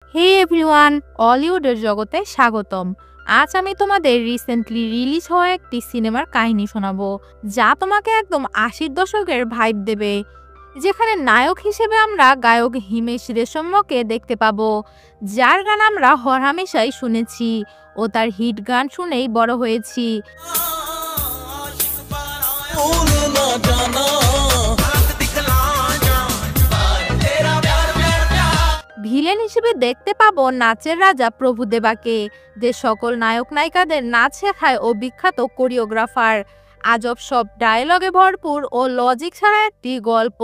হে everyone, হলিউডের জগতে স্বাগতম। আজ আমি তোমাদের রিসেন্টলি রিলিজ হওয়া একটি সিনেমার কাহিনী শোনাবো, যা তোমাকে একদম ৮০ দশকের ভাইব দেবে, যেখানে নায়ক হিসেবে আমরা গায়ক হিমেশ রেশমিয়াকে দেখতে পাবো, যার গান আমরা হরহামেশাই শুনেছি ও তার হিট গান শুনেই বড় হয়েছি। ভিলেন হিসেবে দেখতে পাবো নাচের রাজা প্রভুদেবাকে, যে সকল নায়ক নায়িকাদের নাচ শেখায় ও বিখ্যাত কোরিওগ্রাফার। আজব সব ডায়লগে ভরপুর ও লজিক ছাড়া একটি গল্প,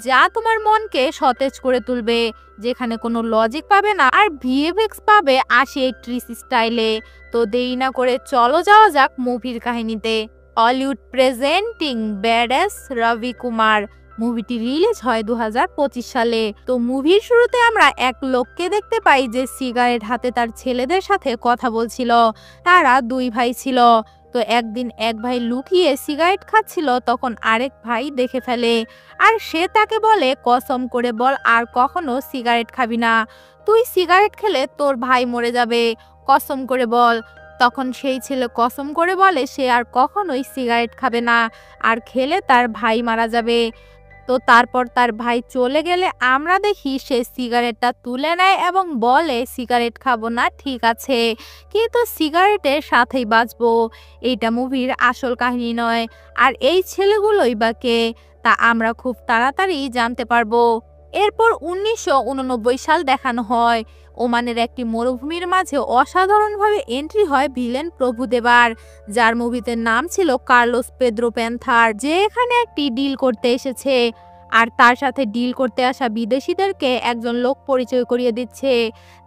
যা তোমার মনকে সতেজ করে তুলবে, যেখানে কোনো লজিক পাবে না আর ভিএফএক্স পাবে ৮০-৩০ স্টাইলে। তো দেরি না করে চলো যাওয়া যাক মুভির কাহিনীতে। হলিউড প্রেজেন্টিং ব্যাডাস রবি কুমার। মুভিটি রিলিজ হয় ২০২৫ সালে। তো মুভির শুরুতে আমরা এক লোককে দেখতে পাই যে সিগারেট হাতে তার ছেলেদের সাথে কথা বলছিল। তারা দুই ভাই ছিল। তো একদিন এক ভাই লুকিয়ে সিগারেট খাচ্ছিল, তখন আরেক ভাই দেখে ফেলে আর সে তাকে বলে, কসম করে বল আর কখনো সিগারেট খাবি না, তুই সিগারেট খেলে তোর ভাই মরে যাবে, কসম করে বল। তখন সেই ছেলে কসম করে বলে সে আর কখনোই সিগারেট খাবে না, আর খেলে তার ভাই মারা যাবে। তো তারপর তার ভাই চলে গেলে আমরা দেখি সে সিগারেটটা তুলে নেয় এবং বলে, সিগারেট খাবো না ঠিক আছে, কিন্তু সিগারেটের সাথেই বাঁচবো। এইটা মুভির আসল কাহিনী নয়। আর এই ছেলেগুলোই বা কে, তা আমরা খুব তাড়াতাড়ি জানতে পারবো। এরপর ১৯৮৯ সাল দেখানো হয়। ওমানের একটি মরুভূমির মাঝে অসাধারণভাবে এন্ট্রি হয় ভিলেন প্রভুদেবার, যার মুভিতে নাম ছিল কার্লোস পেদ্রো প্যান্থার, যে এখানে একটি ডিল করতে এসেছে। আর তার সাথে ডিল করতে আসা বিদেশিদেরকে একজন লোক পরিচয় করিয়ে দিচ্ছে,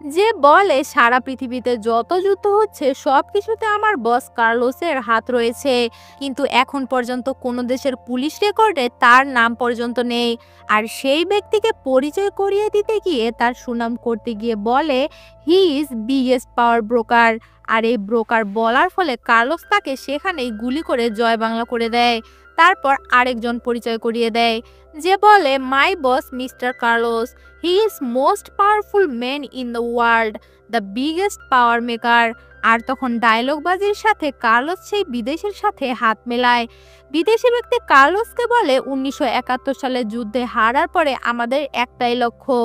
যে বলে সারা পৃথিবীতে যত যুদ্ধ হচ্ছে সব কিছুতে আমার বস কার্লোসের হাত রয়েছে, কিন্তু এখন পর্যন্ত কোনো দেশের পুলিশ রেকর্ডে তার নাম পর্যন্ত নেই। আর সেই ব্যক্তিকে পরিচয় করিয়ে দিতে গিয়ে তার সুনাম করতে গিয়ে বলে, he is biggest power broker. আর এই ব্রোকার বলার ফলে কার্লোস তাকে সেখানেই গুলি করে জয় বাংলা করে দেয়। তারপর আরেকজন পরিচয় করিয়ে দেয়, যে বলে, my boss mister Carlos, he is most powerful man in the world, the biggest power maker. আর তখন ডায়লগবাজির সাথে কার্লোস সেই বিদেশির সাথে হাত মেলায়। বিদেশি ব্যক্তি কার্লোসকে বলে, ১৯৭১ সালে যুদ্ধে হারার পরে আমাদের একটাই লক্ষ্য,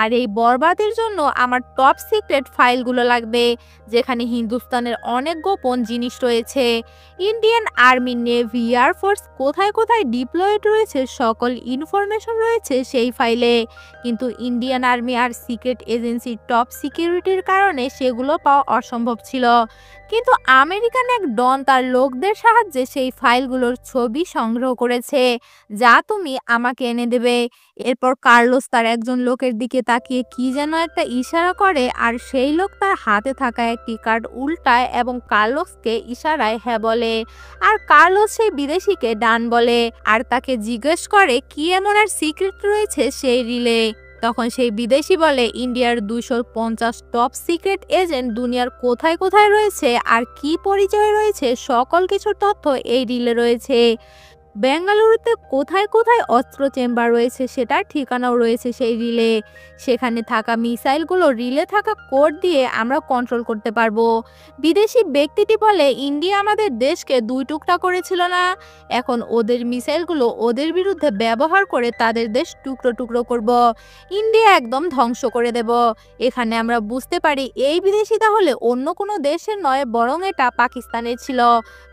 আর এই বরবাদের জন্য আমার টপ সিক্রেট ফাইলগুলো লাগবে, যেখানে হিন্দুস্তানের অনেক গোপন জিনিস রয়েছে। ইন্ডিয়ান আর্মি, নেভি, এয়ারফোর্স কোথায় কোথায় ডিপ্লয়েড রয়েছে সকল ইনফরমেশন রয়েছে সেই ফাইলে, কিন্তু ইন্ডিয়ান আর্মি আর সিক্রেট এজেন্সির টপ সিকিউরিটির কারণে সেগুলো পাওয়া অসম্ভব ছিল। কিন্তু আমেরিকান এক ডন তার লোকদের সাহায্যে সেই ফাইলগুলোর ছবি সংগ্রহ করেছে, যা তুমি আমাকে এনে দেবে। এরপর কার্লোস তার একজন লোকের দিকে তাকিয়ে কি যেন একটা ইশারা করে, আর সেই লোক তার হাতে থাকা একটি কার্ড উল্টায় এবং কার্লোসকে ইশারায় হ্যাঁ বলে, আর কার্লোস সেই বিদেশিকে ডান বলে আর তাকে জিজ্ঞেস করে কি এমন আর সিক্রেট রয়েছে সেই রিলে। তখন সেই বিদেশি বলে, ইন্ডিয়ার ২৫০ টপ সিক্রেট এজেন্ট দুনিয়ার কোথায় কোথায় রয়েছে আর কি পরিচয় রয়েছে সকল কিছুর তথ্য এই রিলে রয়েছে। বেঙ্গালুরুতে কোথায় কোথায় অস্ত্র চেম্বার রয়েছে সেটার ঠিকানাও রয়েছে সেই রিলে। সেখানে থাকা মিসাইলগুলো রিলে থাকা কোড দিয়ে আমরা কন্ট্রোল করতে পারবো। বিদেশি ব্যক্তিটি বলে, ইন্ডিয়া আমাদের দেশকে ২ টুকরা করেছিল না, এখন ওদের মিসাইলগুলো ওদের বিরুদ্ধে ব্যবহার করে তাদের দেশ টুকরো টুকরো করব, ইন্ডিয়া একদম ধ্বংস করে দেব। এখানে আমরা বুঝতে পারি এই বিদেশি তাহলে অন্য কোনো দেশের নয়, বরং এটা পাকিস্তানের ছিল।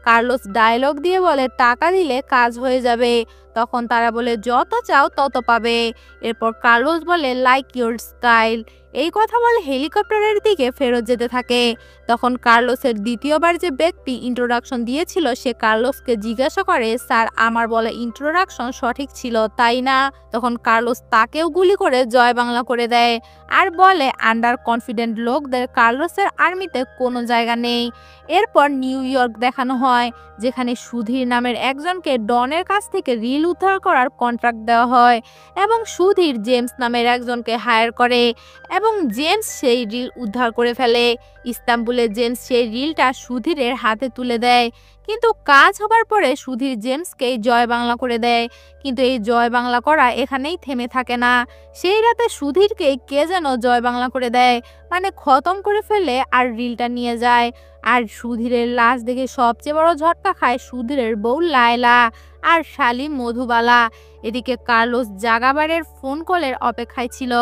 কার্লোস ডায়লগ দিয়ে বলে, টাকা দিলে কাজ হয়ে যাবে। তখন তারা বলে, যত চাও তত পাবে। এরপর কার্লোস বলে, লাইক ইউর স্টাইল। এই কথা বলে হেলিকপ্টারের দিকে ফেরত যেতে থাকে। তখন কার্লোসের দ্বিতীয়বার যে ব্যক্তি ইন্ট্রোডাকশন দিয়েছিল সে কার্লোসকে জিজ্ঞাসা করে, স্যার আমার বলা ইন্ট্রোডাকশন সঠিক ছিল তাই না? তখন কার্লোস তাকেও গুলি করে জয় বাংলা করে দেয় আর বলে, আন্ডার কনফিডেন্ট লোকদের কার্লোসের আর্মিতে কোনো জায়গা নেই। এরপর নিউ ইয়র্ক দেখানো হয়, যেখানে সুধীর নামের একজনকে ডনের কাছ থেকে রিল উদ্ধার করার কন্ট্রাক্ট দেওয়া হয় এবং সুধীর জেমস নামের একজনকে হায়ার করে এবং জেমস সেই রিল উদ্ধার করে ফেলে। ইস্তাম্বুলে জেমস সেই রিলটা সুধীরের হাতে তুলে দেয়, কিন্তু কাজ হবার পরে সুধীর জেমসকে জয় বাংলা করে দেয়। কিন্তু এই জয় বাংলা করা এখানেই থেমে থাকে না। সেই রাতে সুধীরকে কে যেন জয় বাংলা করে দেয়, মানে খতম করে ফেলে আর রিলটা নিয়ে যায়। আর সুধীরের লাশ দেখে সবচেয়ে বড় ঝটকা খায় সুধীরের বউ লায়লা আর শালী মধুবালা। এদিকে কার্লোস জাগাবারের ফোন কলের অপেক্ষায় ছিল।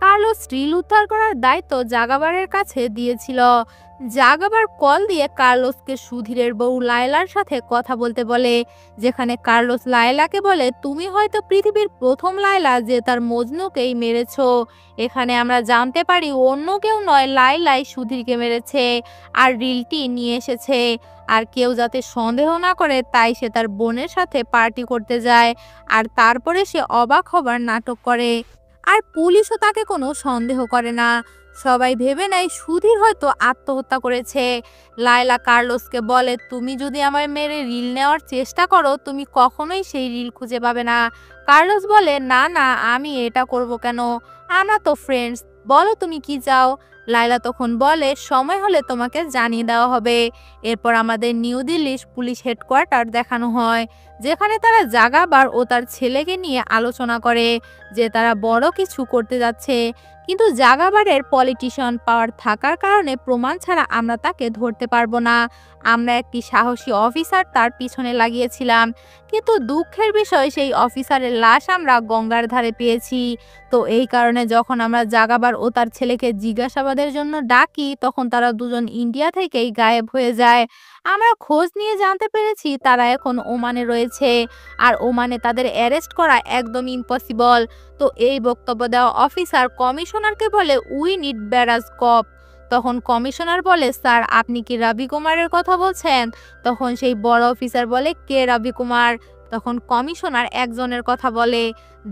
কার্লোস রিল উদ্ধার করার দায়িত্ব জাগাবারের কাছে দিয়েছিল। জাগাবার কল দিয়ে কার্লোসকে সুধীরের বউ লায়লার সাথে কথা বলতে বলে, যেখানে কার্লোস লায়লাকে বলে, তুমি হয়তো পৃথিবীর প্রথম লায়লা যে তার মজনুকেই মেরেছ। এখানে আমরা জানতে পারি অন্য কেউ নয়, লায়লাই সুধীরকে মেরেছে আর রিলটি নিয়ে এসেছে। আর কেউ যাতে সন্দেহ না করে তাই সে তার বোনের সাথে পার্টি করতে যায়। আর তারপরে সে অবাক হবার নাটক করে। আর পুলিশও তাকে কোনো সন্দেহ করে না। সবাই ভেবে নেয় সুধীর হয়তো আত্মহত্যা করেছে। লায়লা কার্লোসকে বলে, তুমি যদি আমায় মেরে রিল নেওয়ার চেষ্টা করো তুমি কখনোই সেই রিল খুঁজে পাবে না। কার্লোস বলে, না না, আমি এটা করব কেন, আমরা তো ফ্রেন্ডস, বলো তুমি কি চাও। লায়লা তখন বলে, সময় হলে তোমাকে জানিয়ে দেওয়া হবে। এরপর আমাদের নিউ দিল্লির পুলিশ হেডকোয়ার্টার দেখানো হয়, যেখানে তারা জাগাবার ও তার ছেলেকে নিয়ে আলোচনা করে যে তারা বড় কিছু করতে যাচ্ছে। কিন্তু জাগাবারের পলিটিশিয়ান পাওয়ার থাকার কারণে প্রমাণ ছাড়া আমরা তাকে ধরতে পারবো না। আমরা একটি সাহসী অফিসার তার পিছনে লাগিয়েছিলাম, কিন্তু দুঃখের বিষয় সেই অফিসারের লাশ আমরা গঙ্গার ধারে পেয়েছি। তো এই কারণে যখন আমরা জাগাবার ও তার ছেলেকে জিজ্ঞাসাবাদের জন্য ডাকি তখন তারা দুজন ইন্ডিয়া থেকেই গায়েব হয়ে যায়। আমরা খোঁজ নিয়ে জানতে পেরেছি তারা এখন ওমানে রয়েছে, আর ওমানে তাদের অ্যারেস্ট করা একদম ইম্পসিবল। তো এই বক্তব্য দেওয়া অফিসার কমিশনারকে বলে, উই নিড ব্যারাজ কপ। তখন কমিশনার বলে, স্যার আপনি কি রবি কুমারের কথা বলছেন? তখন সেই বড় অফিসার বলে, কে রবি কুমার? তখন কমিশনার একজনের কথা বলে,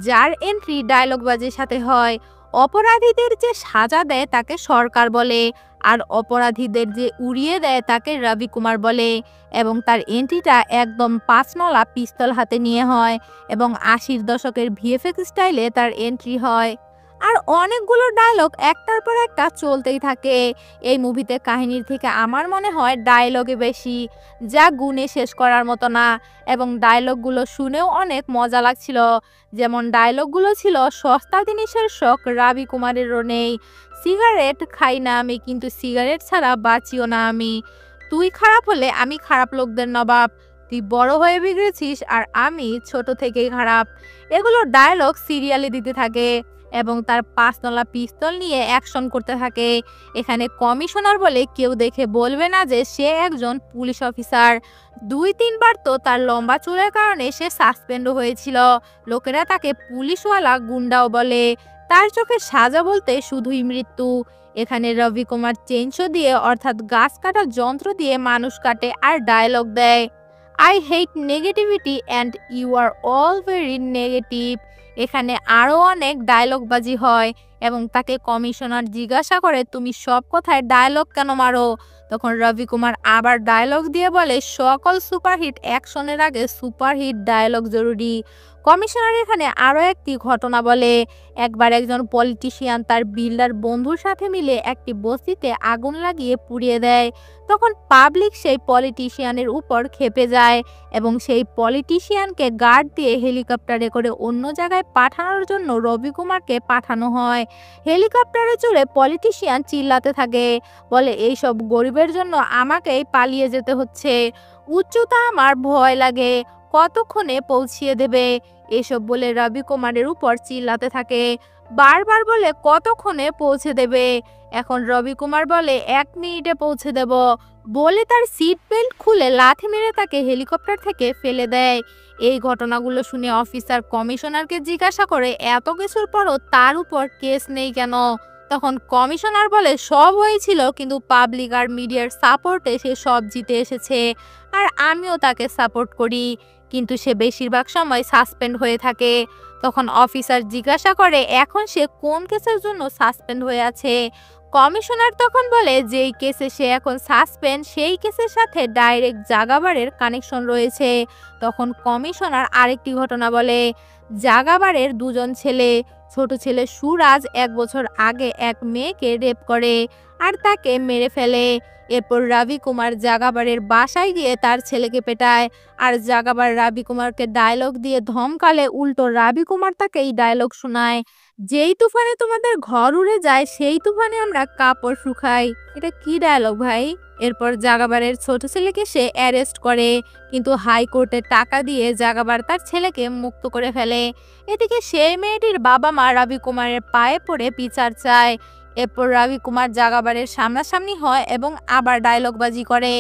যার এন্ট্রি ডায়লগবাজির সাথে হয়। অপরাধীদের যে সাজা দেয় তাকে সরকার বলে, আর অপরাধীদের যে উড়িয়ে দেয় তাকে রবি কুমার বলে। এবং তার এন্ট্রিটা একদম 5 নলা পিস্তল হাতে নিয়ে হয় এবং 80-র দশকের ভিএফএক্স স্টাইলে তার এন্ট্রি হয়। আর অনেকগুলো ডায়লগ একটার পর একটা চলতেই থাকে। এই মুভিতে কাহিনীর থেকে আমার মনে হয় ডায়লগে বেশি, যা গুণে শেষ করার মতো না। এবং ডায়লগগুলো শুনেও অনেক মজা লাগছিল। যেমন ডায়লগগুলো ছিল, সস্তা জিনিসের শখ রবি কুমারেরও নেই, সিগারেট খাই না আমি কিন্তু সিগারেট ছাড়া বাঁচিও না আমি, তুই খারাপ হলে আমি খারাপ লোকদের নবাব, তুই বড় হয়ে বিগড়েছিস আর আমি ছোট থেকেই খারাপ। এগুলো ডায়লগ সিরিয়ালে দিতে থাকে এবং তার 5 নলা পিস্তল নিয়ে অ্যাকশন করতে থাকে। এখানে কমিশনার বলে কেউ দেখে বলবে না যে সে একজন পুলিশ অফিসার। 2-3 বার তো তার লম্বা চুলের কারণে সে সাসপেন্ডও হয়েছিল। লোকেরা তাকে পুলিশওয়ালা গুন্ডাও বলে। তার চোখে সাজা বলতে শুধুই মৃত্যু। এখানে রবি কুমার চেঞ্চো দিয়ে অর্থাৎ গাছ কাটার যন্ত্র দিয়ে মানুষ কাটে আর ডায়লগ দেয়, I hate negativity and you are all very negative. এখানে আরও অনেক ডায়লগবাজি হয় এবং তাকে কমিশনার জিজ্ঞাসা করে, তুমি সব কথায় ডায়লগ কেন মারো? তখন রবি কুমার আবার ডায়লগ দিয়ে বলে, সকল সুপারহিট অ্যাকশনের আগে সুপারহিট ডায়লগ জরুরি। কমিশনার এখানে আরও একটি ঘটনা বলে, একবার একজন পলিটিশিয়ান তার বিল্ডার বন্ধুর সাথে মিলে একটি বস্তিতে আগুন লাগিয়ে পুড়িয়ে দেয়। তখন পাবলিক সেই পলিটিশিয়ানের উপর ক্ষেপে যায় এবং সেই পলিটিশিয়ানকে গার্ড দিয়ে হেলিকপ্টারে করে অন্য জায়গায় পাঠানোর জন্য রবি কুমারকে পাঠানো হয়। হেলিকপ্টারে চড়ে পলিটিশিয়ান চিল্লাতে থাকে, বলে এইসব গরিবের জন্য আমাকেই পালিয়ে যেতে হচ্ছে, উচ্চতা আমার ভয় লাগে, কতক্ষণে পৌঁছিয়ে দেবে? এসব বলে রবি কুমারের উপর চিল্লাতে থাকে, বারবার বলে কতক্ষণে পৌঁছে দেবে? এখন রবি কুমার বলে 1 মিনিটে পৌঁছে দেব, বলে তার সিট বেল্ট খুলে লাথি মেরে তাকে হেলিকপ্টার থেকে ফেলে দেয়। এই ঘটনাগুলো শুনে অফিসার কমিশনারকে জিজ্ঞাসা করে, এত কিছুর পরও তার উপর কেস নেই কেন? তখন কমিশনার বলে, সব হয়েছিল কিন্তু পাবলিক আর মিডিয়ার সাপোর্টে সে সব জিতে এসেছে, আর আমিও তাকে সাপোর্ট করি, কিন্তু সে বেশিরভাগ সময় সাসপেন্ড হয়ে থাকে। তখন অফিসার জিজ্ঞাসা করে, এখন সে কোন কেসের জন্য সাসপেন্ড হয়ে আছে? কমিশনার তখন বলে, যেই কেসে সে এখন সাসপেন্ড সেই কেসের সাথে ডাইরেক্ট জাগাবারের কানেকশন রয়েছে। তখন কমিশনার আরেকটি ঘটনা বলে, জাগাবারের 2জন ছেলে ছোট ছেলে সুরাজ 1 বছর আগে এক মেয়েকে রেপ করে আর তাকে মেরে ফেলে। এরপর রবি কুমার জাগাবারের বাসায় গিয়ে তার ছেলেকে পেটায় আর জাগাবার রবি কুমারকে ডায়লগ দিয়ে ধমকালে উল্টো রবি কুমার তাকে এই ডায়লগ শোনায়, যেই তুফানে তোমাদের ঘর উড়ে যায় সেই তুফানে আমরা কাপড় শুকাই। এটা কি ডায়লগ ভাই? এরপর জাগাবারের ছোট ছেলেকে সে অ্যারেস্ট করে, কিন্তু হাইকোর্টে টাকা দিয়ে জাগাবার তার ছেলেকে মুক্ত করে ফেলে। এদিকে সেই মেয়েটির বাবা মা রবি কুমারের পায়ে পড়ে বিচার চায়। এরপর রবি কুমার জাগাবারের সামনাসামনি হয় এবং আবার ডায়লগবাজি করে,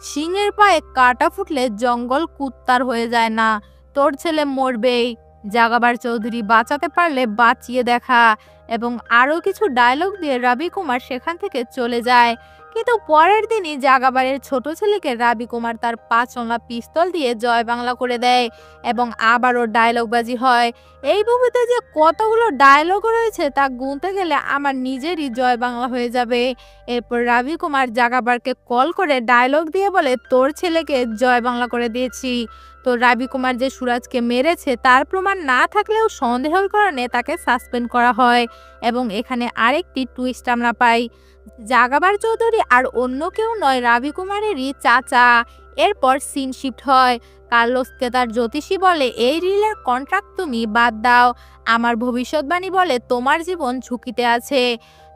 সিংহের পায়ে কাঁটা ফুটলে জঙ্গল কুত্তার হয়ে যায় না, তোর ছেলে মরবেই, জাগাবার চৌধুরী বাঁচাতে পারলে বাঁচিয়ে দেখা, এবং আরও কিছু ডায়লগ দিয়ে রবি কুমার সেখান থেকে চলে যায়। কিন্তু পরের দিনই জাগাবারের ছোট ছেলেকে রবি কুমার তার 5 পিস্তল দিয়ে জয় বাংলা করে দেয় এবং আবারও ডায়লগবাজি হয়। এই মুভিতে যে কতগুলো ডায়লগ রয়েছে তা গুনতে গেলে আমার নিজেরই জয় বাংলা হয়ে যাবে। এরপর রবি কুমার জাগাবারকে কল করে ডায়লগ দিয়ে বলে, তোর ছেলেকে জয় বাংলা করে দিয়েছি। তো রবি কুমার যে সুরাজকে মেরেছে তার প্রমাণ না থাকলেও সন্দেহের কারণে তাকে সাসপেন্ড করা হয়। এবং এখানে আরেকটি টুইস্ট আমরা পাই, জাগাবার চৌধুরী আর অন্য কেউ নয়, রবি কুমারেরই চাচা। এরপর সিন শিফট হয়, কার্লোসকে তার জ্যোতিষী বলে, এই রিলের কন্ট্রাক্ট তুমি বাদ দাও, আমার ভবিষ্যৎবাণী বলে তোমার জীবন ঝুঁকিতে আছে।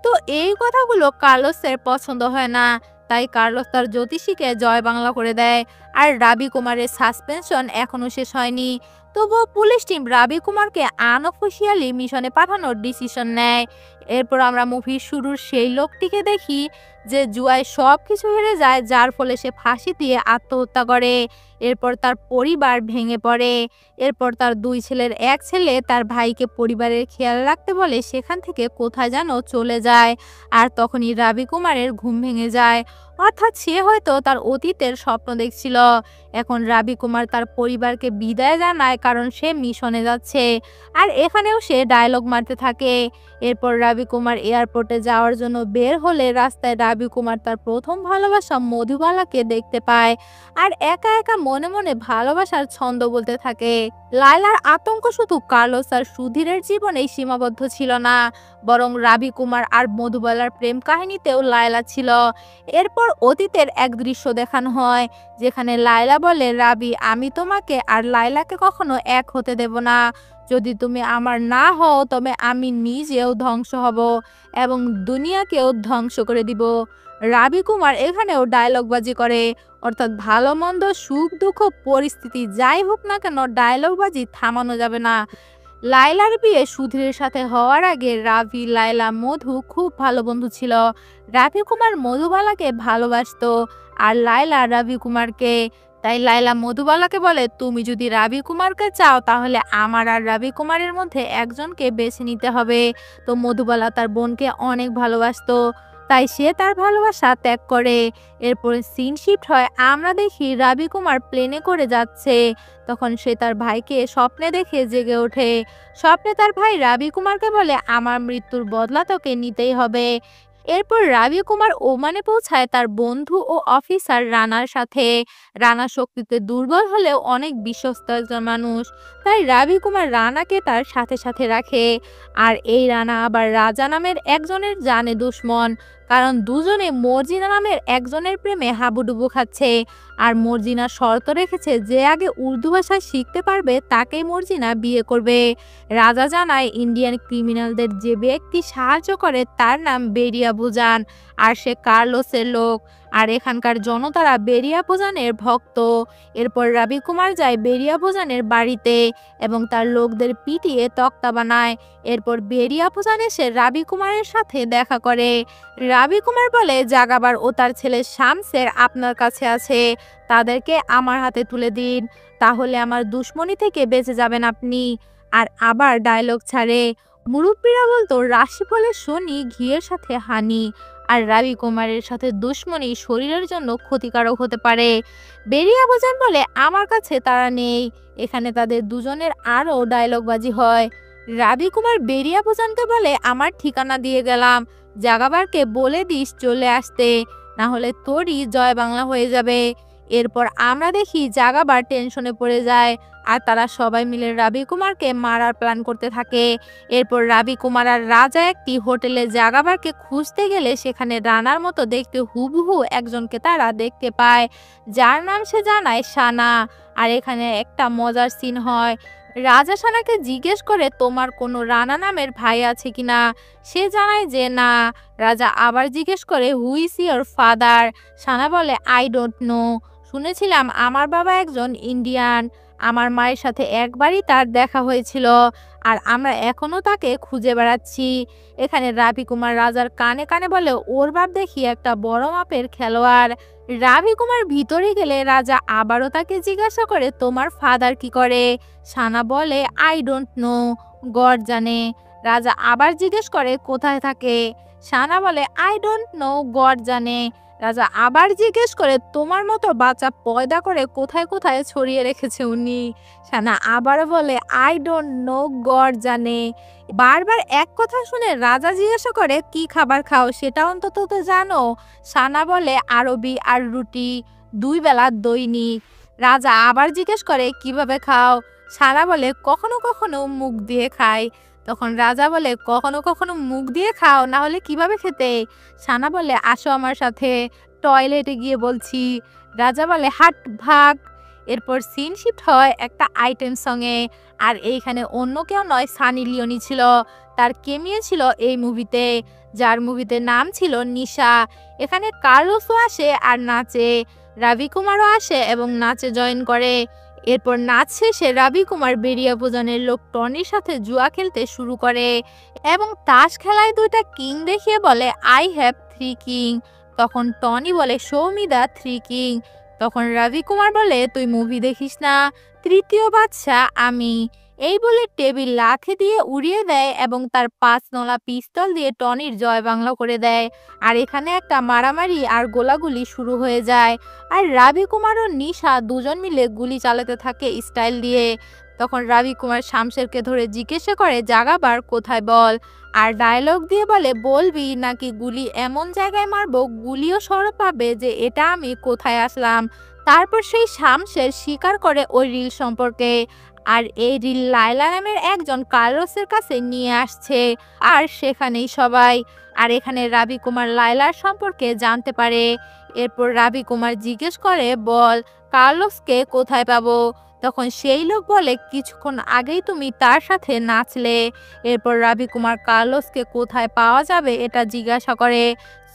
তো এই কথাগুলো কার্লোসের পছন্দ হয় না, তাই কার্লোস তার জ্যোতিষীকে জয় বাংলা করে দেয়। আর রবি কুমারের সাসপেনশন এখনো শেষ হয়নি, তবুও পুলিশ টিম রবি কুমারকে আনঅফিসিয়ালি মিশনে পাঠানোর ডিসিশন নেয়। এরপর আমরা মুভির শুরুর সেই লোকটিকে দেখি যে জুয়ায় সব কিছু হেরে যায়, যার ফলে সে ফাঁসি দিয়ে আত্মহত্যা করে। এরপর তার পরিবার ভেঙে পড়ে। এরপর তার 2 ছেলের এক ছেলে তার ভাইকে পরিবারের খেয়াল রাখতে বলে সেখান থেকে কোথায় যেন চলে যায়। আর তখনই রবি কুমারের ঘুম ভেঙে যায়, অর্থাৎ সে হয়তো তার অতীতের স্বপ্ন দেখছিল। এখন রবি কুমার তার পরিবারকে বিদায় জানায় কারণ সে মিশনে যাচ্ছে, আর এখানেও সে ডায়লগ মারতে থাকে। এরপর রবি কুমার এয়ারপোর্টে যাওয়ার জন্য বের হলে রাস্তায় রবি কুমার তার প্রথম ভালোবাসা মধুবালাকে দেখতে পায় আর একা একা মনে মনে ভালোবাসার ছন্দ বলতে থাকে। লায়লার আতঙ্ক শুধু কার্লোস আর সুধীরের জীবনেই সীমাবদ্ধ ছিল না, বরং রবি কুমার আর মধুবালার প্রেম কাহিনীতেও লায়লা ছিল। এরপর অতীতের এক দৃশ্য দেখানো হয় যেখানে লায়লা বলে, রবি আমি তোমাকে আর লায়লাকে কখনো এক হতে দেব না, যদি তুমি আমার না হও তবে আমি নিজেও ধ্বংস হব এবং দুনিয়াকেও ধ্বংস করে দিব। রবি কুমার এখানেও ডায়লগবাজি করে, অর্থাৎ ভালো মন্দ সুখ দুঃখ পরিস্থিতি যাই হোক না কেন ডায়লগবাজি থামানো যাবে না। লায়লার বিয়ে সুধীরের সাথে হওয়ার আগে রবি, লায়লা, মধু খুব ভালো বন্ধু ছিল। রবি কুমার মধুবালাকে ভালোবাসতো আর লায়লা রবি কুমারকে। তাই লায়লা মধুবালাকে বলে, তুমি যদি রবি কুমারকে চাও তাহলে আমার আর রবি কুমারের মধ্যে একজনকে বেছে নিতে হবে। তো মধুবালা তার বোনকে অনেক ভালোবাসতো, তাই সে তার ভালোবাসা ত্যাগ করে। এরপরে সিন শিফট হয়, আমরা দেখি রবি কুমার প্লেনে করে যাচ্ছে। তখন সে তার ভাইকে স্বপ্নে দেখে জেগে ওঠে। স্বপ্নে তার ভাই রবি কুমারকে বলে, আমার মৃত্যুর বদলা তোকে নিতেই হবে। এরপর রবি কুমার ওমানে পৌঁছায় তার বন্ধু ও অফিসার রানার সাথে। রানা শক্তিতে দুর্বল হলেও অনেক বিশ্বস্ত একজন মানুষ, তাই রবি কুমার রানাকে তার সাথে সাথে রাখে। আর এই রানা আবার রাজা নামের একজনের জানে দুশ্মন, কারণ দুজনে মর্জিনা নামের একজনের প্রেমে হাবুডুবু খাচ্ছে। আর মর্জিনা শর্ত রেখেছে যে আগে উর্দু ভাষা শিখতে পারবে তাকেই মর্জিনা বিয়ে করবে। রাজা জানায় ইন্ডিয়ান ক্রিমিনালদের যে ব্যক্তি সাহায্য করে তার নাম বেরিয়া বুজান, আর সে কার্লোসের লোক, আর এখানকার জনতারা বেরিয়া বুজানের ভক্ত। এরপর রবি কুমার যায় বেরিয়া বুজানের বাড়িতে এবং তার লোকদের পিটিয়ে তক্তা বানায়। এরপর বেরিয়া বুজান এসে রবি কুমারের সাথে দেখা করে। রবি কুমার বলে, জাগাবার ও তার ছেলে শামসের আপনার কাছে আছে, তাদেরকে আমার হাতে তুলে দিন, তাহলে আমার দুশ্মনী থেকে বেঁচে যাবেন আপনি। আর আবার ডায়লগ ছাড়ে, মুরব্বীরা বলতো রাশিফলের শনি ঘিয়ের সাথে হানি, আর রবি কুমারের সাথে দুশ্মনী শরীরের জন্য ক্ষতিকারক হতে পারে। বেরিয়া বুজান বলে, আমার কাছে তারা নেই। এখানে তাদের দুজনের আরও ডায়লগবাজি হয়। রবি কুমার বেরিয়া বুজানকে বলে, আমার ঠিকানা দিয়ে গেলাম, জাগাবারকে বলে দিস চলে আসতে, না হলে তোরই জয় বাংলা হয়ে যাবে। এরপর আমরা দেখি জাগাবার টেনশনে পড়ে যায় আর তারা সবাই মিলে রবি কুমারকে মারার প্ল্যান করতে থাকে। এরপর রবি কুমার আর রাজা একটি হোটেলে জাগাবারকে খুঁজতে গেলে সেখানে রানার মতো দেখতে হুবহু একজনকে তারা দেখতে পায়, যার নাম সে জানায় সানা। আর এখানে একটা মজার সিন হয়, রাজা সানাকে জিজ্ঞেস করে তোমার কোনো রানা নামের ভাই আছে কিনা। সে জানায় যে না। রাজা আবার জিজ্ঞেস করে হু ইজ ইয়োর ফাদার। সানা বলে আই ডোন্ট নো, শুনেছিলাম আমার বাবা একজন ইন্ডিয়ান, আমার মায়ের সাথে একবারই তার দেখা হয়েছিল আর আমরা এখনো তাকে খুঁজে বেড়াচ্ছি। এখানে রবি কুমার রাজার কানে কানে বলে ওর বাপ দেখি একটা বড় মাপের খেলোয়াড়। রবি কুমার ভিতরে গেলে রাজা আবারও তাকে জিজ্ঞাসা করে তোমার ফাদার কি করে। সানা বলে আই ডোন্ট নো, গড জানে। রাজা আবার জিজ্ঞেস করে কোথায় থাকে। সানা বলে আই ডোন্ট নো, গড জানে। রাজা আবার জিজ্ঞেস করে তোমার মতো বাচ্চা পয়দা করে কোথায় কোথায় ছড়িয়ে রেখেছে উনি। সানা আবার বলে আই ডোন্ট নো, গড জানে। বারবার এক কথা শুনে রাজা জিজ্ঞাসা করে কি খাবার খাও সেটা অন্তত তো জানো। সানা বলে আরবি আর রুটি, 2 বেলা দৈনিক। রাজা আবার জিজ্ঞেস করে কিভাবে খাও। সানা বলে কখনো কখনো মুখ দিয়ে খাই। তখন রাজা বলে কখনো কখনো মুখ দিয়ে খাও, না হলে কিভাবে খেতে। সানা বলে আসো আমার সাথে, টয়লেটে গিয়ে বলছি। রাজা বলে হাট ভাগ। এরপর সিন শিফট হয় একটা আইটেম সঙ্গে, আর এইখানে অন্য কেউ নয় সানি লিওনি ছিল। তার কেমিও ছিল এই মুভিতে, যার মুভিতে নাম ছিল নিশা। এখানে কার্লোসও আসে আর নাচে, রবি কুমারও আসে এবং নাচে জয়েন করে। এরপর নাচ শেষে রবি কুমার বেরিয়া ভোজনের লোক টনির সাথে জুয়া খেলতে শুরু করে এবং তাস খেলায় 2টা কিং দেখিয়ে বলে আই হ্যাভ 3 কিং। তখন টনি বলে শো মি দ্য 3 কিং। তখন রবি কুমার বলে তুই মুভি দেখিস না, তৃতীয় বাদশা আমি। এই বলে টেবিল লাথি দিয়ে উড়িয়ে দেয় এবং তার 5 নলা পিস্তল দিয়ে টনির জয় বাংলা করে দেয়। আর এখানে একটা মারামারি আর গোলাগুলি শুরু হয়ে যায়। আর রবি কুমার ও নিশা দুজন মিলে গুলি চালাতে থাকে স্টাইল দিয়ে। তখন রবি কুমার শামশেরকে ধরে জিজ্ঞাসা করে জাগাবার কোথায় বল, আর ডায়লগ দিয়ে বলে বলবি নাকি গুলি এমন জায়গায় মারবো গুলিও সর পাবে যে এটা আমি কোথায় আসলাম। তারপর সেই শামশের স্বীকার করে ওই রিল সম্পর্কে, আর এই রিল লায়লা নামের একজন কার্লোসের কাছে নিয়ে আসছে। আর সেখানেই সবাই, আর এখানে রবি কুমার লায়লার সম্পর্কে জানতে পারে। এরপর রবি কুমার জিজ্ঞেস করে বল কার্লোসকে কোথায় পাবো। তখন সেই লোক বলে কিছুক্ষণ আগেই তুমি তার সাথে নাচলে। এরপর রবি কুমার কার্লোসকে কোথায় পাওয়া যাবে এটা জিজ্ঞাসা করে।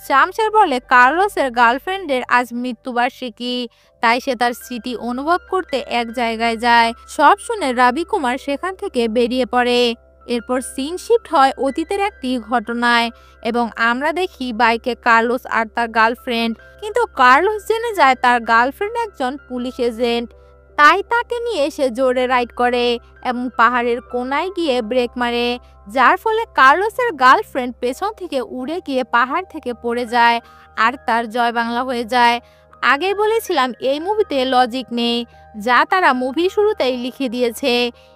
শামশের বলে কার্লোসের গার্লফ্রেন্ডের আজ মৃত্যুবার্ষিকী, তাই সে তার স্মৃতি অনুভব করতে এক জায়গায় যায়। সব শুনে রবি কুমার সেখান থেকে বেরিয়ে পড়ে। এরপর সিন শিফট হয় অতীতের একটি ঘটনায় এবং আমরা দেখি বাইকে কার্লোস আর তার গার্লফ্রেন্ড, কিন্তু কার্লোস জেনে যায় তার গার্লফ্রেন্ড একজন পুলিশ এজেন্ট, তাই তাকে নিয়ে সে জোরে রাইড করে এবং পাহাড়ের কোনায় গিয়ে ব্রেক মারে, যার ফলে কার্লোসের গার্লফ্রেন্ড পেছন থেকে উড়ে গিয়ে পাহাড় থেকে পড়ে যায় আর তার জয় বাংলা হয়ে যায়। আগেই বলেছিলাম এই মুভিতে লজিক নেই, যা তারা মুভি শুরুতেই লিখে দিয়েছে।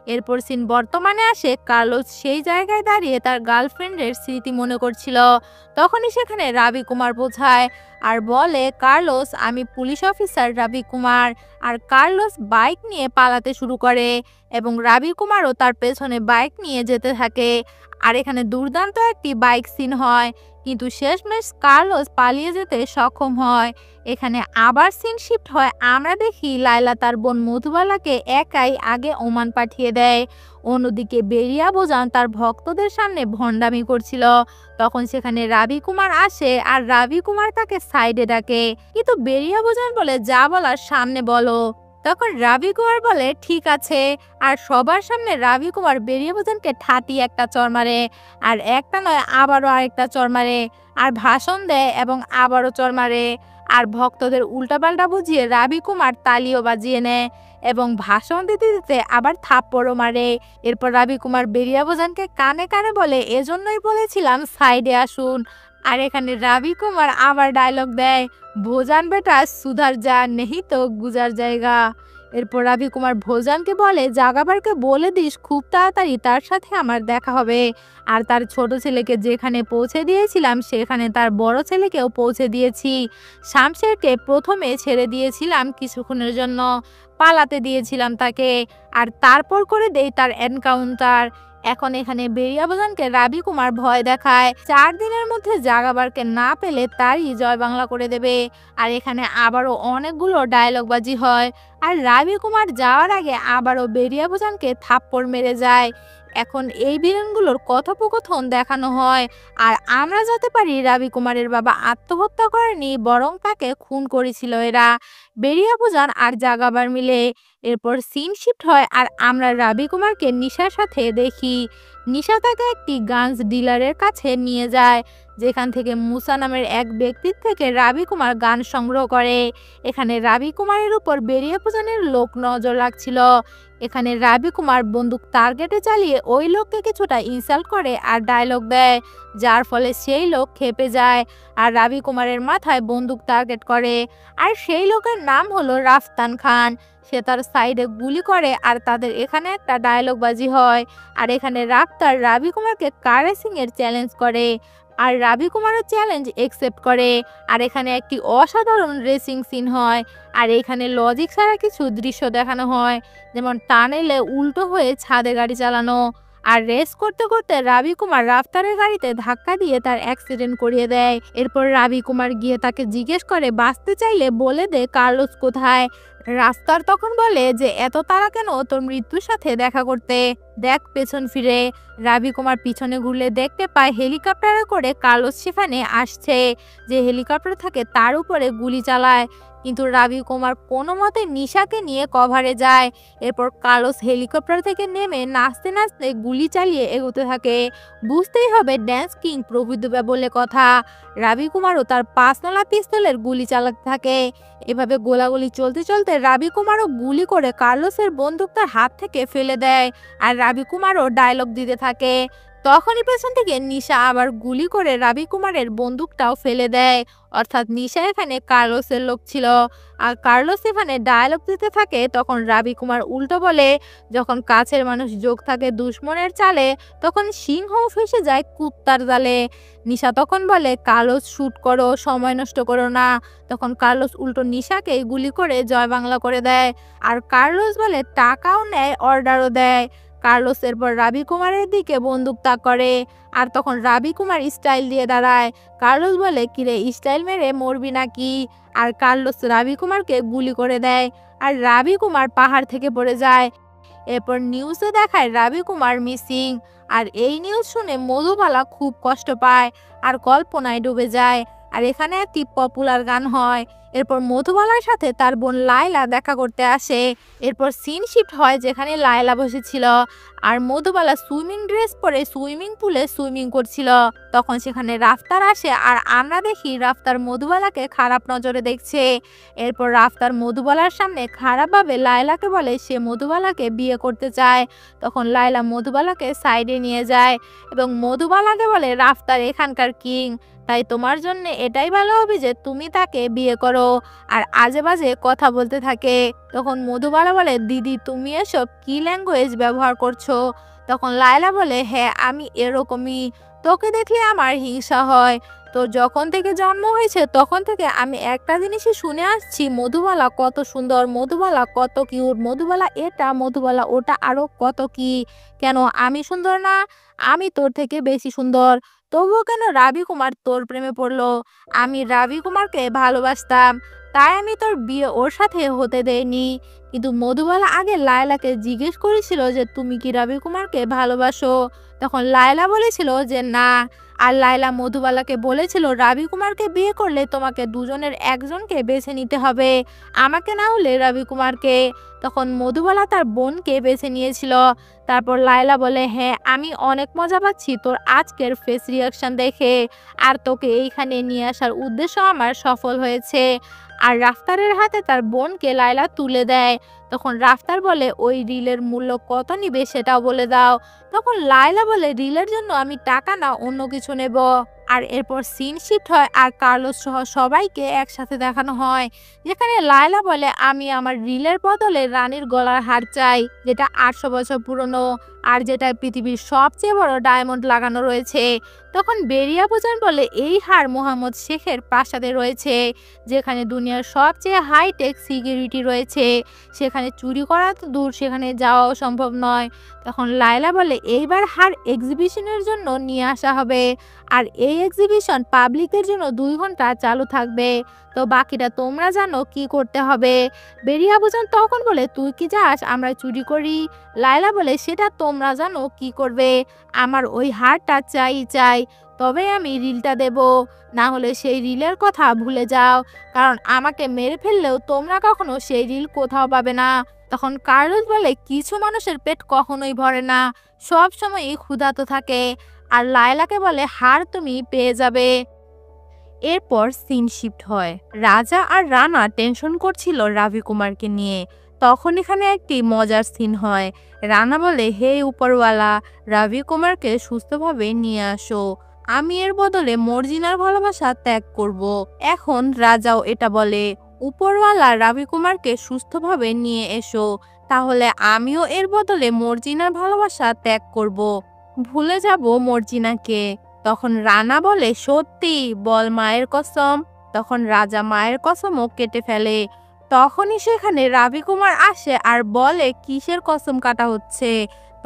এরপর সিন বর্তমানে আসে, কার্লোস সেই জায়গায় দাঁড়িয়ে তার গার্লফ্রেন্ডের স্মৃতি মনে করছিল। তখনই সেখানে রবি কুমার বোঝায় আর বলে কার্লোস আমি পুলিশ অফিসার রবি কুমার। আর কার্লোস বাইক নিয়ে পালাতে শুরু করে এবং রবি কুমারও তার পেছনে বাইক নিয়ে যেতে থাকে। আর এখানে দুর্দান্ত একটি বাইক সিন হয়, কিন্তু শেষমেশ কার্লোস পালিয়ে যেতে সক্ষম হয়। এখানে আবার সিন শিফট হয়, আমরা দেখি লায়লা তার বোন মধুবালাকে একাই আগে ওমান পাঠিয়ে দেয়। অন্যদিকে বেরিয়া বোজান তার ভক্তদের সামনে ভণ্ডামি করছিল। তখন সেখানে রবি কুমার আসে আর রবি কুমার তাকে সাইডে ডাকে, কিন্তু বেরিয়া বোজান বলে যা বলার সামনে বলো। তখন রবি কুমার বলে ঠিক আছে, আর সবার সামনে রবি কুমার বেরিয়া বোজানকে ঠাটি একটা চড় মারে, আর একটা নয় আবারও আরেকটা চড় মারে, আর ভাষণ দেয় এবং আবারও চড় মারে। আর ভক্তদের উল্টাপাল্টা বুঝিয়ে রবি কুমার তালিও বাজিয়ে নেয় এবং ভাষণ দিতে দিতে আবার থাপ্পড়ও মারে। এরপর রবি কুমার বেরিয়া বোজানকে কানে কানে বলে এজন্যই বলেছিলাম সাইডে আসুন। আর এখানে রবি কুমার আবার ডায়লগ দেয় ভোজান বেটা সুধার যা নেহি তো গুজার জায়গা। এরপর রাবি কুমার ভোজানকে বলে জাগাবারকে বলে দিস খুব তাড়াতাড়ি তার সাথে আমার দেখা হবে, আর তার ছোট ছেলেকে যেখানে পৌঁছে দিয়েছিলাম সেখানে তার বড় ছেলেকেও পৌঁছে দিয়েছি। শামশেরকে প্রথমে ছেড়ে দিয়েছিলাম কিছুক্ষণের জন্য, পালাতে দিয়েছিলাম তাকে, আর তারপর করে দেই তার এনকাউন্টার। এখন এখানে বেরিয়াবাজানকে রাবি কুমার ভয় দেখায় 4 দিনের মধ্যে জাগাবারকে না পেলে তারই জয় বাংলা করে দেবে। আর এখানে আবারও অনেকগুলো ডায়লগবাজি হয়, আর রাবি কুমার যাওয়ার আগে আবারও বেরিয়াবাজানকে থাপ্পড় মেরে যায়। এখন এই ভিলেনগুলোর কথোপকথন দেখানো হয়, আর আমরা জানতে পারি রাবি কুমারের বাবা আত্মহত্যা করেনি, বরং তাকে খুন করেছিল এরা, বেরিয়াবাজান আর জাগাবার মিলে। এরপর সিন শিফট হয় আর আমরা রাবি কুমারকে নিশার সাথে দেখি। নিশা তাকে একটি গানস ডিলারের কাছে নিয়ে যায়, যেখান থেকে মুসা নামের এক ব্যক্তির থেকে রাবি কুমার গান সংগ্রহ করে। এখানে রাবি কুমারের উপর বেরিয়াবাজানের লোক নজর রাখছিল। এখানে রাবি কুমার বন্দুক টার্গেটে চালিয়ে ওই লোককে কিছুটা ইনসাল্ট করে আর ডায়লগ দেয়, যার ফলে সেই লোক খেপে যায় আর রাবি কুমারের মাথায় বন্দুক টার্গেট করে। আর সেই লোকের নাম হলো রাফতান খান। সে তার সাইডে গুলি করে আর তাদের এখানে একটা ডায়লগবাজি হয়। আর এখানে রাফতার রাবি কুমারকে কার রেসিং এর চ্যালেঞ্জ করে, আর রাবি কুমারও চ্যালেঞ্জ একসেপ্ট করে। আর এখানে একটি অসাধারণ রেসিং সিন হয়, আর এখানে লজিক ছাড়া কিছু দৃশ্য দেখানো হয়, যেমন টানেলে উল্টো হয়ে ছাদে গাড়ি চালানো। আর রেস করতে করতে রাবি কুমার রাফতারের গাড়িতে ধাক্কা দিয়ে তার অ্যাক্সিডেন্ট করিয়ে দেয়। এরপর রাবি কুমার গিয়ে তাকে জিজ্ঞেস করে বাঁচতে চাইলে বলে দে কার্লোস কোথায়। রাফতার তখন বলে যে এত তাড়া কেন তোর মৃত্যুর সাথে দেখা করতে, দেখ পেছন ফিরে। রাবি কুমার পিছনে ঘুরলে দেখতে পায় হেলিকপ্টারে করে কার্লোস সেখানে আসছে, যে হেলিকপ্টার থাকে তার উপরে গুলি চালায়। কিন্তু রাবি কুমার কোনো মতে নিশাকে নিয়ে কভারে যায়। এরপর কার্লোস হেলিকপ্টার থেকে নেমে নাচতে নাচতে গুলি চালিয়ে এগোতে থাকে। বুঝতেই হবে ড্যান্স কিং প্রভুদেবা বলে কথা। রাবি কুমারও তার 5 নলা পিস্তলের গুলি চালাতে থাকে। এভাবে গোলাগুলি চলতে চলতে রাবি কুমারও গুলি করে কার্লোসের বন্দুক তার হাত থেকে ফেলে দেয়, আর রাবি কুমারও ডায়লগ দিতে থাকে। তখনই পেছন থেকে নিশা আবার গুলি করে রাবি কুমারের বন্দুকটাও ফেলে দেয়। অর্থাৎ নিশা এখানে কার্লোসের লোক ছিল, আর কার্লোস এখানে ডায়লগ দিতে থাকে। তখন রাবি কুমার উল্টো বলে, যখন কাছের মানুষ যোগ থাকে দুশ্মনের চালে, তখন সিংহ ফেসে যায় কুত্তার জালে। নিশা তখন বলে কার্লোস শুট করো, সময় নষ্ট করো না। তখন কার্লোস উল্টো নিশাকে গুলি করে জয় বাংলা করে দেয়, আর কার্লোস বলে টাকাও নেয়, অর্ডারও দেয়। কার্লোস এরপর রাবি কুমারের দিকে বন্দুক তাক করে, আর তখন রাবি কুমার স্টাইল দিয়ে দাঁড়ায়। কার্লোস বলে কিরে স্টাইল মেরে মরবি নাকি, আর কার্লোস রাবি কুমারকে গুলি করে দেয়, আর রাবি কুমার পাহাড় থেকে পড়ে যায়। এরপর নিউজে দেখায় রাবি কুমার মিসিং, আর এই নিউজ শুনে মধুবালা খুব কষ্ট পায় আর কল্পনায় ডুবে যায়। আর এখানে একটি পপুলার গান হয়। এরপর মধুবালার সাথে তার বোন লায়লা দেখা করতে আসে। এরপর সিন শিফট হয় যেখানে লায়লা বসেছিল, আর মধুবালা সুইমিং ড্রেস পরে সুইমিং পুলে সুইমিং করছিল। তখন সেখানে রাফতার আসে, আর আমরা দেখি রাফতার মধুবালাকে খারাপ নজরে দেখছে। এরপর রাফতার মধুবালার সামনে খারাপভাবে লায়লাকে বলে সে মধুবালাকে বিয়ে করতে চায়। তখন লায়লা মধুবালাকে সাইডে নিয়ে যায় এবং মধুবালাকে বলে রাফতার এখানকার কিং, তাই তোমার জন্য এটাই ভালো হবে যে তুমি তাকে বিয়ে করো। আর আজে বাজে কথা বলতে থাকে। তখন মধুবালা বলে দিদি তুমি এসব কি ল্যাঙ্গুয়েজ ব্যবহার করছো। তখন লায়লা বলে হ্যাঁ আমি এরকমই, তোকে দেখলে আমার হিংসা হয়। তো যখন থেকে জন্ম হয়েছে তখন থেকে আমি একটা জিনিসই শুনে আসছি, মধুবালা কত সুন্দর, মধুবালা কত কিউট, মধুবালা এটা, মধুবালা ওটা, আরো কত কি। কেন আমি সুন্দর না? আমি তোর থেকে বেশি সুন্দর। তবুও কেন রাবি কুমার তোর প্রেমে পড়লো? আমি রাবি কুমারকে ভালোবাসতাম, তাই আমি তোর বিয়ে ওর সাথে হতে দেইনি। কিন্তু মধুবালা আগে লায়লাকে জিজ্ঞেস করেছিল যে তুমি কি রাবি কুমারকে ভালোবাসো। তখন লায়লা বলেছিল যে না। আর লায়লা মধুবালাকে বলেছিল রাবি কুমারকে বিয়ে করলে তোমাকে দুজনের একজনকে বেছে নিতে হবে, আমাকে না হলে রাবি কুমারকে। তখন মধুবালা তার বোনকে বেছে নিয়েছিল। তারপর লায়লা বলে হ্যাঁ আমি অনেক মজা পাচ্ছি তোর আজকের ফেস রিয়াকশন দেখে, আর তোকে এইখানে নিয়ে আসার উদ্দেশ্য আমার সফল হয়েছে। আর রাফতারের হাতে তার বোনকে লায়লা তুলে দেয়। তখন রাফতার বলে ওই রিলের মূল্য কত নিবে সেটাও বলে দাও। তখন লায়লা বলে রিলের জন্য আমি টাকা না অন্য কিছু নেব। আর এরপর সিন শিফট হয় আর কার্লোস সহ সবাইকে একসাথে দেখানো হয়, যেখানে লায়লা বলে আমি আমার রিলের বদলে রানীর গলার হার চাই, যেটা 800 বছর পুরনো আর যেটা পৃথিবীর সবচেয়ে বড় ডায়মন্ড লাগানো রয়েছে। তখন বেরিয়া বোজান বলে এই হার মোহাম্মদ শেখের প্রাসাদে রয়েছে, যেখানে দুনিয়ার সবচেয়ে হাইটেক সিকিউরিটি রয়েছে, সেখানে চুরি করা তো দূর, সেখানে যাওয়াও সম্ভব নয়। তখন লায়লা বলে এইবার হার এক্সিবিশনের জন্য নিয়ে আসা হবে, আর এই এক্সিবিশন পাবলিকের জন্য 2 ঘন্টা চালু থাকবে, তো বাকিটা তোমরা জানো কি করতে হবে। বেরিয়া বোজান তখন বলে তুই কি যাস আমরা চুরি করি? লায়লা বলে সেটা তোমরা জানো কি করবে, আমার ওই হারটা চাই, তবে আমি রিলটা দেব, না হলে সেই রিলের কথা ভুলে যাও, কারণ আমাকে মেরে ফেললেও তোমরা কখনো সেই রিল কোথাও পাবে না। তখন কার্লোস বলে কিছু মানুষের পেট কখনোই ভরে না, সব সময়ই ক্ষুধার্ত থাকে, আর লায়লাকে বলে হার তুমি পেয়ে যাবে। এরপর সিন শিফট হয়, রাজা আর রানা টেনশন করছিল রাভি কুমারকে নিয়ে। তখন এখানে একটি মজার সিন হয়, রানা বলে হে উপরওয়ালা, রাভি কুমারকে সুস্থভাবে নিয়ে আসো, আমি এর বদলে মর্জিনার ভালোবাসা ত্যাগ করব। এখন রাজাও এটা বলে উপরওয়ালা রাভি কুমারকে সুস্থভাবে নিয়ে এসো, তাহলে আমিও এর বদলে মর্জিনার ভালোবাসা ত্যাগ করব, ভুলে যাব মর্জিনাকে। তখন রানা বলে সত্যি বল মায়ের কসম। তখন রাজা মায়ের কসমও কেটে ফেলে। তখনই সেখানে রাভি কুমার আসে আর বলে কিসের কসম কাটা হচ্ছে।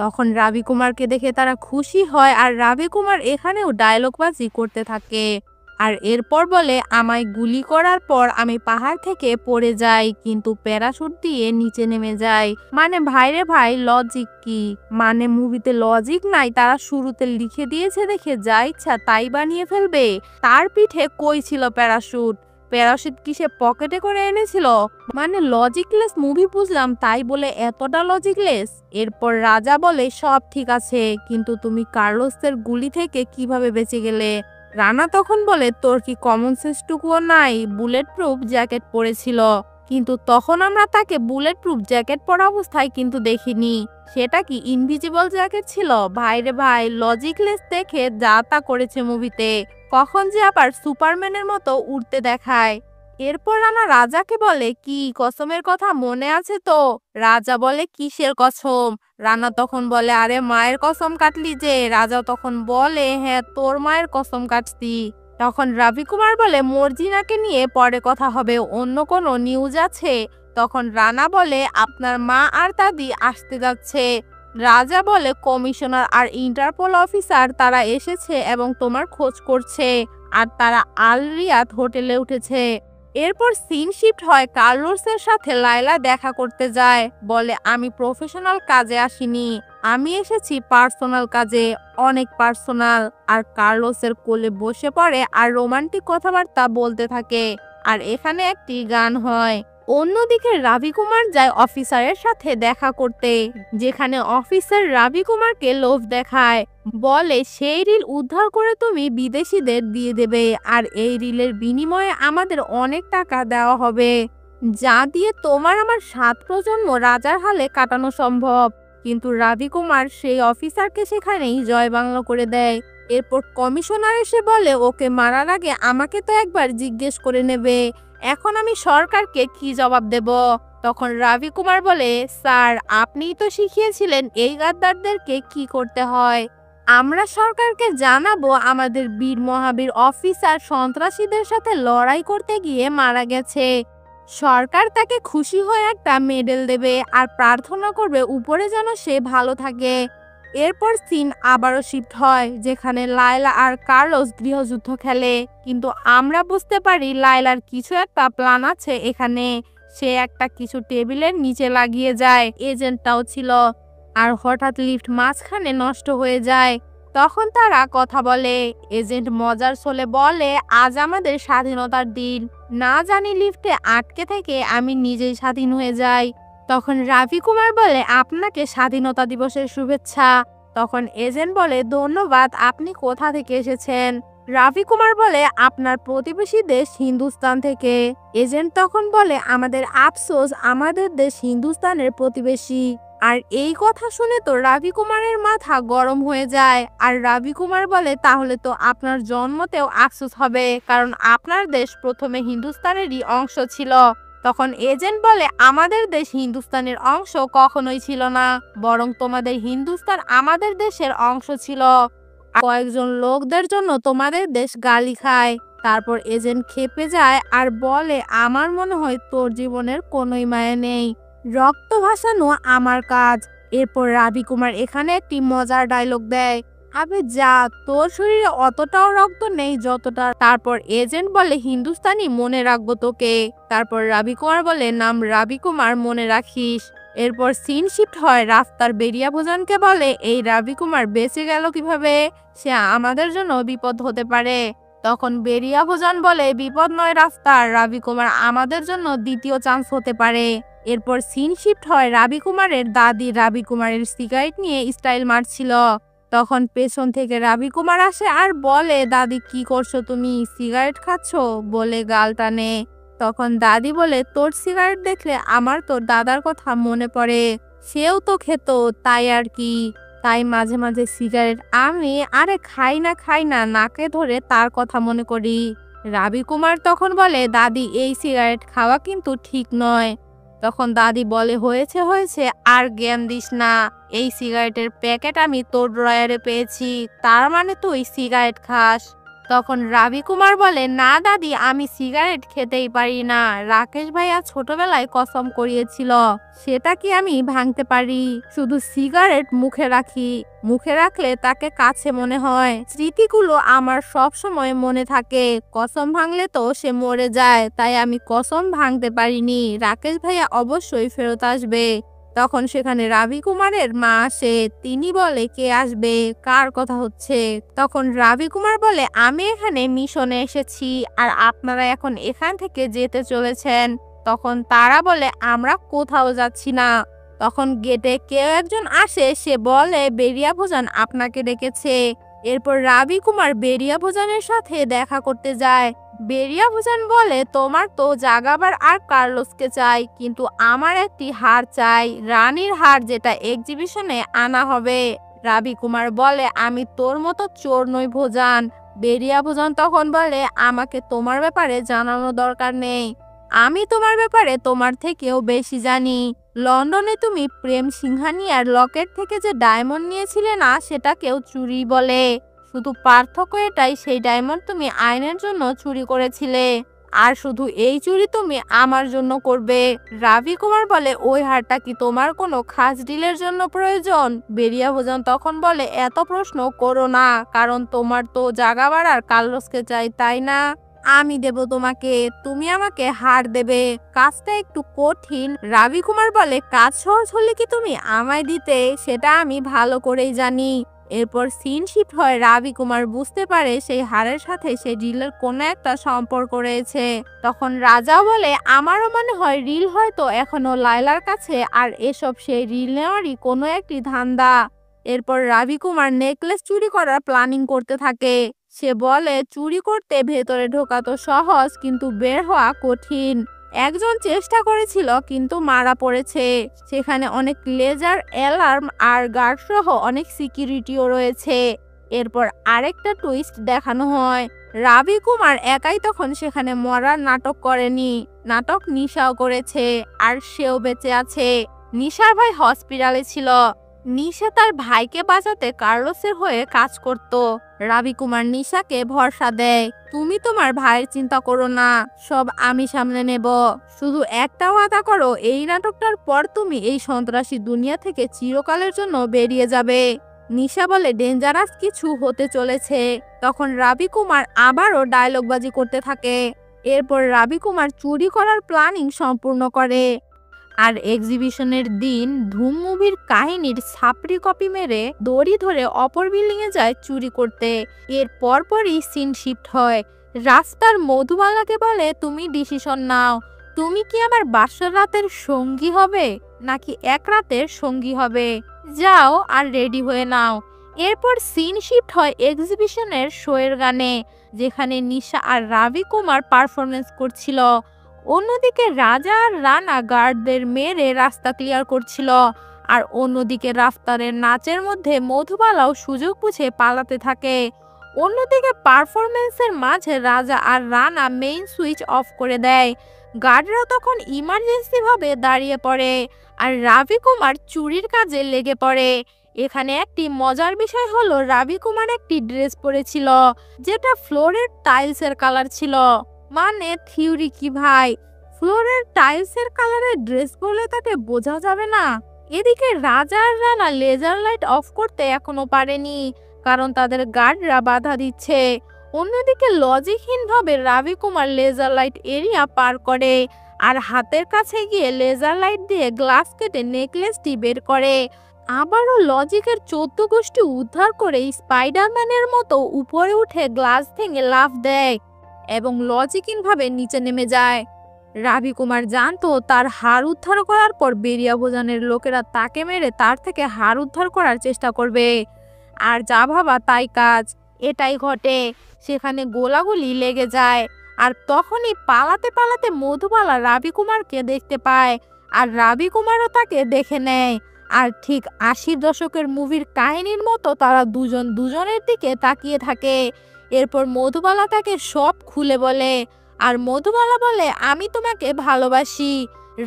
তখন রাভি কুমারকে দেখে তারা খুশি হয় আর রাভি কুমার এখানেও ডায়লগবাজি করতে থাকে, আর এরপর বলে আমায় গুলি করার পর আমি পাহাড় থেকে পড়ে যাই, কিন্তু প্যারাশুট দিয়ে নিচে নেমে যাই। মানে ভাইরে ভাই লজিক কি? মানে মুভিতে লজিক নাই, তারা শুরুতে লিখে দিয়েছে দেখে যা ইচ্ছা তাই বানিয়ে ফেলবে। তার পিঠে কই ছিল প্যারাশুট? প্যারাশুট কি সে পকেটে করে এনেছিল? মানে লজিকলেস মুভি বুঝলাম, তাই বলে এতটা লজিকলেস? এরপর রাজা বলে সব ঠিক আছে, কিন্তু তুমি কার্লোসের গুলি থেকে কিভাবে বেঁচে গেলে? রানা তখন বলে তোর কি কমন সেন্সটুকুও নাই? বুলেট প্রুফ জ্যাকেট পরেছিল, কিন্তু তখন আমরা তাকে বুলেট প্রুফ জ্যাকেট পরা অবস্থায় কিন্তু দেখিনি, সেটা কি ইনভিজিবল জ্যাকেট ছিল? ভাইরে ভাই লজিকলেস দেখে যা তা করেছে মুভিতে, কখন যে আবার সুপারম্যানের মতো উড়তে দেখায়। এরপর রানা রাজাকে বলে কি কসমের কথা মনে আছে তো? রাজা বলে কিসের কসম? রানা তখন বলে আরে মায়ের কসম কাটলি যে। রাজা তখন বলে হ্যাঁ তোর মায়ের কসম কাটছি। তখন রাভি কুমার বলে মর্জিনাকে নিয়ে পরে কথা হবে, অন্য কোনো নিউজ আছে? তখন রানা বলে আপনার মা আর দাদি আসতে যাচ্ছে। রাজা বলে কমিশনার আর ইন্টারপোল অফিসার তারা এসেছে এবং তোমার খোঁজ করছে, আর তারা আল রিয়াদ হোটেলে উঠেছে। এরপর সিন শিফট হয়, কার্লোসের সাথে লায়লা দেখা করতে যায়, বলে আমি প্রফেশনাল কাজে আসিনি, আমি এসেছি পার্সোনাল কাজে, অনেক পার্সোনাল। আর কার্লোসের কোলে বসে পড়ে আর রোমান্টিক কথাবার্তা বলতে থাকে, আর এখানে একটি গান হয়। অন্যদিকে রাভি কুমার যায় অফিসারের সাথে দেখা করতে, যেখানে অফিসার রাভি কুমারকে লোভ দেখায়, বলে সেই রিল উদ্ধার করে তুমি বিদেশিদের দিয়ে দেবে, আর এই রিলের বিনিময়ে আমাদের অনেক টাকা দেওয়া হবে, যা দিয়ে তোমার আমার 7 প্রজন্ম রাজার হালে কাটানো সম্ভব। কিন্তু রাভি কুমার সেই অফিসারকে সেখানেই জয় বাংলা করে দেয়। এরপর কমিশনার এসে বলে ওকে মারার আগে আমাকে তো একবার জিজ্ঞেস করে নেবে, এখন আমি সরকারকে কি জবাব দেব? তখন রাভি কুমার বলে স্যার আপনিই তো শিখিয়েছিলেন এই গাদ্দারদেরকে কি করতে হয়, আমরা সরকারকে জানাবো আমাদের বীর মহাবীর অফিসার সন্ত্রাসীদের সাথে লড়াই করতে গিয়ে মারা গেছে, সরকার তাকে খুশি হয়ে একটা মেডেল দেবে আর প্রার্থনা করবে উপরে যেন সে ভালো থাকে। এরপর সিন আবারও শিফট হয়, যেখানে লায়লা আর কার্লোস গৃহযুদ্ধ খেলে, কিন্তু আমরা বুঝতে পারি লায়লার কিছু একটা প্ল্যান আছে এখানে, সে একটা কিছু টেবিলের নিচে লাগিয়ে যায়, এজেন্টটাও ছিল, আর হঠাৎ লিফট মাঝখানে নষ্ট হয়ে যায়। তখন তারা কথা বলে, এজেন্ট মজার ছলে বলে আজ আমাদের স্বাধীনতার দিন, না জানি লিফটে আটকে থেকে আমি নিজেই স্বাধীন হয়ে যাই। তখন রাভি কুমার বলে আপনাকে স্বাধীনতা দিবসের শুভেচ্ছা। তখন এজেন্ট বলে ধন্যবাদ, আপনি কোথা থেকে এসেছেন? রাভি কুমার বলে আপনার প্রতিবেশী দেশ হিন্দুস্তান থেকে। এজেন্ট তখন বলে আমাদের আফসোস, আমাদের দেশ হিন্দুস্তানের প্রতিবেশী। আর এই কথা শুনে তো রাবি কুমারের মাথা গরম হয়ে যায়। আর রাবি কুমার বলে, তাহলে তো আপনার জন্মতেও আফসোস হবে, কারণ আপনার দেশ প্রথমে হিন্দুস্তানেরই অংশ ছিল। তখন এজেন্ট বলে, আমাদের দেশ হিন্দুস্তানের অংশ কখনোই ছিল না, বরং তোমাদের হিন্দুস্তান আমাদের দেশের অংশ ছিল। কয়েকজন লোকদের জন্য তোমাদের দেশ গালি খায়। তারপর এজেন্ট খেপে যায় আর বলে, আমার মনে হয় তোর জীবনের কোনোই মায়া নেই, রক্ত ভাসানো আমার কাজ। এরপর রাবি কুমার এখানে একটি মজার ডায়লগ দেয়, আবে যা, তোর শরীরে অতটাও রক্ত নেই যতটা। তারপর এজেন্ট বলে, হিন্দুস্তানি মনে রাখবো তোকে। তারপর রাবি কুমার বলে, নাম রাবি কুমার, মনে রাখিস। এরপর সিন শিফট হয় রাস্তার বেরিয়া ভোজনকে বলে, এই রাবি কুমার বেঁচে গেল কিভাবে, সে আমাদের জন্য বিপদ হতে পারে। তখন বেরিয়া ভোজন বলে, বিপদ নয় রাস্তার, রাবি কুমার আমাদের জন্য দ্বিতীয় চান্স হতে পারে। এরপর সিন শিফট হয় রাবি কুমারের দাদি রাবি কুমারের সিগারেট নিয়ে স্টাইল মারছিল। তখন পেছন থেকে রাবি কুমার আসে আর বলে, দাদি কি করছো তুমি, সিগারেট খাচ্ছ, বলে গাল টানে। তখন দাদি বলে, তোর সিগারেট দেখলে আমার তোর দাদার কথা মনে পড়ে, সেও তো খেত, তাই আর কি, তাই মাঝে মাঝে সিগারেট আমি আরে খাই না নাকে ধরে তার কথা মনে করি। রাবি কুমার তখন বলে, দাদি এই সিগারেট খাওয়া কিন্তু ঠিক নয়। তখন দাদি বলে, হয়েছে হয়েছে, আর জ্ঞান দিস না, এই সিগারেটের প্যাকেট আমি তোর ড্রয়ারে পেয়েছি, তার মানে তুই সিগারেট খাস। তখন রাবি কুমার বলে, না দাদি, আমি সিগারেট খেতেই পারি না, রাকেশ ভাইয়া ছোটবেলায় কসম করিয়েছিল, সেটা কি আমি ভাঙতে পারি, শুধু সিগারেট মুখে রাখি, মুখে রাখলে তাকে কাছে মনে হয়, স্মৃতিগুলো আমার সব সময় মনে থাকে, কসম ভাঙলে তো সে মরে যায়, তাই আমি কসম ভাঙতে পারিনি, রাকেশ ভাইয়া অবশ্যই ফেরত আসবে। তখন সেখানে রাবি কুমারের মা আসে, তিনি বলে, কে আসবে, কার কথা হচ্ছে। তখন রাবি কুমার বলে, আমি এখানে মিশনে এসেছি আর আপনারা এখন এখান থেকে যেতে চলেছেন। তখন তারা বলে, আমরা কোথাও যাচ্ছি না। তখন গেটে কেউ একজন আসে, সে বলে, বেরিয়া ভোজন আপনাকে ডেকেছে। এরপর রাবি কুমার বেরিয়া ভোজনের সাথে দেখা করতে যায়। বেরিয়া ভোজন বলে, তোমার তো জাগাবার আর কার্লোসকে চাই, কিন্তু আমার একটি হার চাই, রানীর হার, যেটা এক্সিবিশনে আনা হবে। রাবি কুমার বলে, আমি তোর মতো চোর নই ভোজন। বেরিয়া ভোজন তখন বলে, আমাকে তোমার ব্যাপারে জানানো দরকার নেই, আমি তোমার ব্যাপারে তোমার থেকেও বেশি জানি। লন্ডনে তুমি প্রেম সিংহানিয়ার লকেট থেকে যে ডায়মন্ড নিয়েছিলে না, সেটা কেউ চুরি বলে, শুধু পার্থক্য এটাই, সেই ডায়মন্ড তুমি আইনের জন্য চুরি করেছিলে, আর শুধু এই চুরি তুমি আমার জন্য করবে। রাবি কুমার বলে, ওই হারটা কি তোমার কোনো খাস ডিলের জন্য প্রয়োজন? বেরিয়া ভোজন তখন বলে, এত প্রশ্ন করো না, কারণ তোমার তো জাগাবার আর কার্লোসকে চাই, তাই না? আমি দেব তোমাকে, তুমি আমাকে হার দেবে, কাজটা একটু কঠিন। রাবি কুমার বলে, কাজ সহজ হলে কি তুমি আমায় দিতে, সেটা আমি ভালো করেই জানি। এরপর সিন শিফট হয়, রাবি কুমার বুঝতে পারে সেই হারের সাথে সেই রিলের কোনো একটা সম্পর্ক রয়েছে। তখন রাজা বলে, আমারও মনে হয় রিল হয়তো এখনো লায়লার কাছে, আর এসব সেই রিল নেওয়ারই কোনো একটি ধান্দা। এরপর রাবি কুমার নেকলেস চুরি করার প্ল্যানিং করতে থাকে। সে বলে, চুরি করতে ভেতরে ঢোকা তো সহজ, কিন্তু বের হওয়া কঠিন। একজন চেষ্টা করেছিল কিন্তু মারা পড়েছে। সেখানে অনেক লেজার অ্যালার্ম আর গার্ড সহ অনেক সিকিউরিটিও রয়েছে। এরপর আরেকটা টুইস্ট দেখানো হয়, রাবি কুমার একাই তখন সেখানে মরার নাটক করেনি, নাটক নিশাও করেছে, আর সেও বেঁচে আছে। নিশার ভাই হসপিটালে ছিল। নিশা তার ভাইকে বাঁচাতে কার্লোসের হয়ে কাজ করত। রাবি কুমার নিশাকে ভরসা দেয়, তুমি তোমার ভাইয়ের চিন্তা করো না, সব আমি সামলে নেব, শুধু একটা ওয়াদা করো, এই নাটকটার পর তুমি এই সন্ত্রাসী দুনিয়া থেকে চিরকালের জন্য বেরিয়ে যাবে। নিশা বলে, ডেঞ্জারাস কিছু হতে চলেছে। তখন রাবি কুমার আবারও ডায়লগবাজি করতে থাকে। এরপর রাবি কুমার চুরি করার প্ল্যানিং সম্পূর্ণ করে। আর এক্সিবিশনের দিন ধুম মুভির কাহিনীর ছাপড়ি কপি মেরে দড়ি ধরে অপর বিল্ডিং এ যায় চুরি করতে। এর পরপরই সিন শিফট হয়। রাস্তার মধুবালাকে বলে, তুমি ডিসিশন নাও, তুমি কি আমার বাসর রাতের সঙ্গী হবে নাকি এক রাতের সঙ্গী হবে, যাও আর রেডি হয়ে নাও। এরপর সিন শিফট হয় এক্সিবিশনের শোয়ের গানে, যেখানে নিশা আর রাবি কুমার পারফরমেন্স করছিল। অন্যদিকে রাজা আর রানা গার্ডদের মেরে রাস্তা ক্লিয়ার করছিল। আর অন্যদিকে রাফতারের নাচের মধ্যে মধুবালাও সুযোগ বুঝে পালাতে থাকে। অন্যদিকে পারফরমেন্সের মাঝে রাজা আর রানা মেইন সুইচ অফ করে দেয়। গার্ডরা তখন ইমার্জেন্সি ভাবে দাঁড়িয়ে পড়ে আর রাবি কুমার চুরির কাজে লেগে পড়ে। এখানে একটি মজার বিষয় হলো রাবি কুমার একটি ড্রেস পরেছিল যেটা ফ্লোরের টাইলসের কালার ছিল। মানে থিওরি কি ভাই, ফ্লোরের টাইলসের কালারের ড্রেস পরলে তাকে বোঝা যাবে না? এদিকে রাজা আর রানা লেজার লাইট অফ করতে এখনো পারেনি, কারণ তাদের গার্ডরা বাধা দিচ্ছে। অন্যদিকে লজিকহীনভাবে রাবি Kumar laser light area per করে আর হাতের কাছে গিয়ে লেজার লাইট দিয়ে গ্লাস কেটে নেকলেসটি বের করে। আবারও লজিকের 14 গোষ্ঠী উদ্ধার করে স্পাইডারম্যানের মতো উপরে উঠে গ্লাস ভেঙে লাফ দেয় এবং লজিকহীনভাবে নিচে নেমে যায়। রাবি কুমার জানতো তার হার উদ্ধার করার পর বেরিয়া ভোজনের লোকেরা তাকে মেরে তার থেকে হার উদ্ধার করার চেষ্টা করবে। আর যা ভাবা তাই কাজ, এটাই ঘটে। সেখানে গোলাগুলি লেগে যায় আর তখনই পালাতে পালাতে মধুবালা রাবি কুমারকে দেখতে পায় আর রাবি কুমারও তাকে দেখে নেয়। আর ঠিক 80 দশকের মুভির কাহিনীর মতো তারা দুজন দুজনের দিকে তাকিয়ে থাকে। এরপর মধুবালা তাকে সব খুলে বলে আর মধুবালা বলে আমি তোমাকে ভালোবাসি।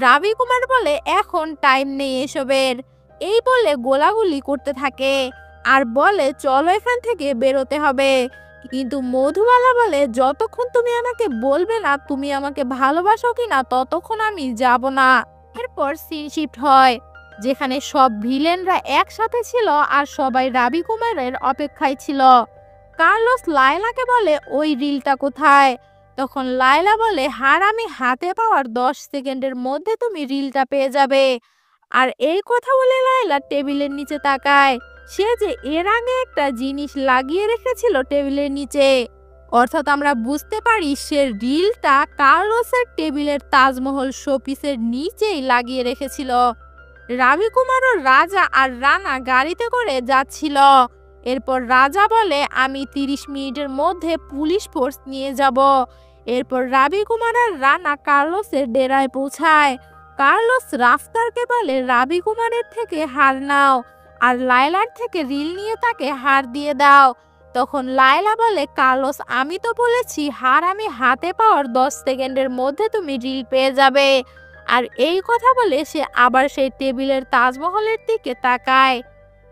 রাবি কুমার বলে এখন টাইম নেই এসবের। এই বলে গোলাগুলি করতে থাকে আর বলে চলো এখান থেকে বেরোতে হবে। কিন্তু মধুবালা বলে যতক্ষণ তুমি আমাকে বলবে না তুমি আমাকে ভালোবাসো কিনা ততক্ষণ আমি যাব না। এরপর সিন শিফট হয় যেখানে সব ভিলেনরা একসাথে ছিল আর সবাই রাবি কুমারের অপেক্ষায় ছিল। কার্লোস লায়লাকে বলে ওই রিলটা কোথায়? তখন লায়লা বলে হার আমি হাতে পাওয়ার 10 সেকেন্ডের মধ্যে তুমি রিলটা পেয়ে যাবে। আর এই কথা বলে লায়লা টেবিলের নিচে তাকায়। সে যে এর আগে একটা জিনিস লাগিয়ে রেখেছিল টেবিলের নিচে, অর্থাৎ আমরা বুঝতে পারি সে রিলটা কার্লোসের টেবিলের তাজমহল শোপিসের নিচেই লাগিয়ে রেখেছিল। রাবি কুমার ও রাজা আর রানা গাড়িতে করে যাচ্ছিল। এরপর রাজা বলে আমি 30 মিনিটের মধ্যে পুলিশ ফোর্স নিয়ে যাব। এরপর রাবি কুমার আর রানা কার্লোসের ডেরায় পৌঁছায়। কার্লোস রাফতারকে বলে রাবি কুমারের থেকে হার নাও আর লায়লার থেকে রিল নিয়ে তাকে হার দিয়ে দাও। তখন লায়লা বলে কার্লোস আমি তো বলেছি হার আমি হাতে পাওয়ার 10 সেকেন্ডের মধ্যে তুমি রিল পেয়ে যাবে। আর এই কথা বলে সে আবার সেই টেবিলের তাজমহলের দিকে তাকায়,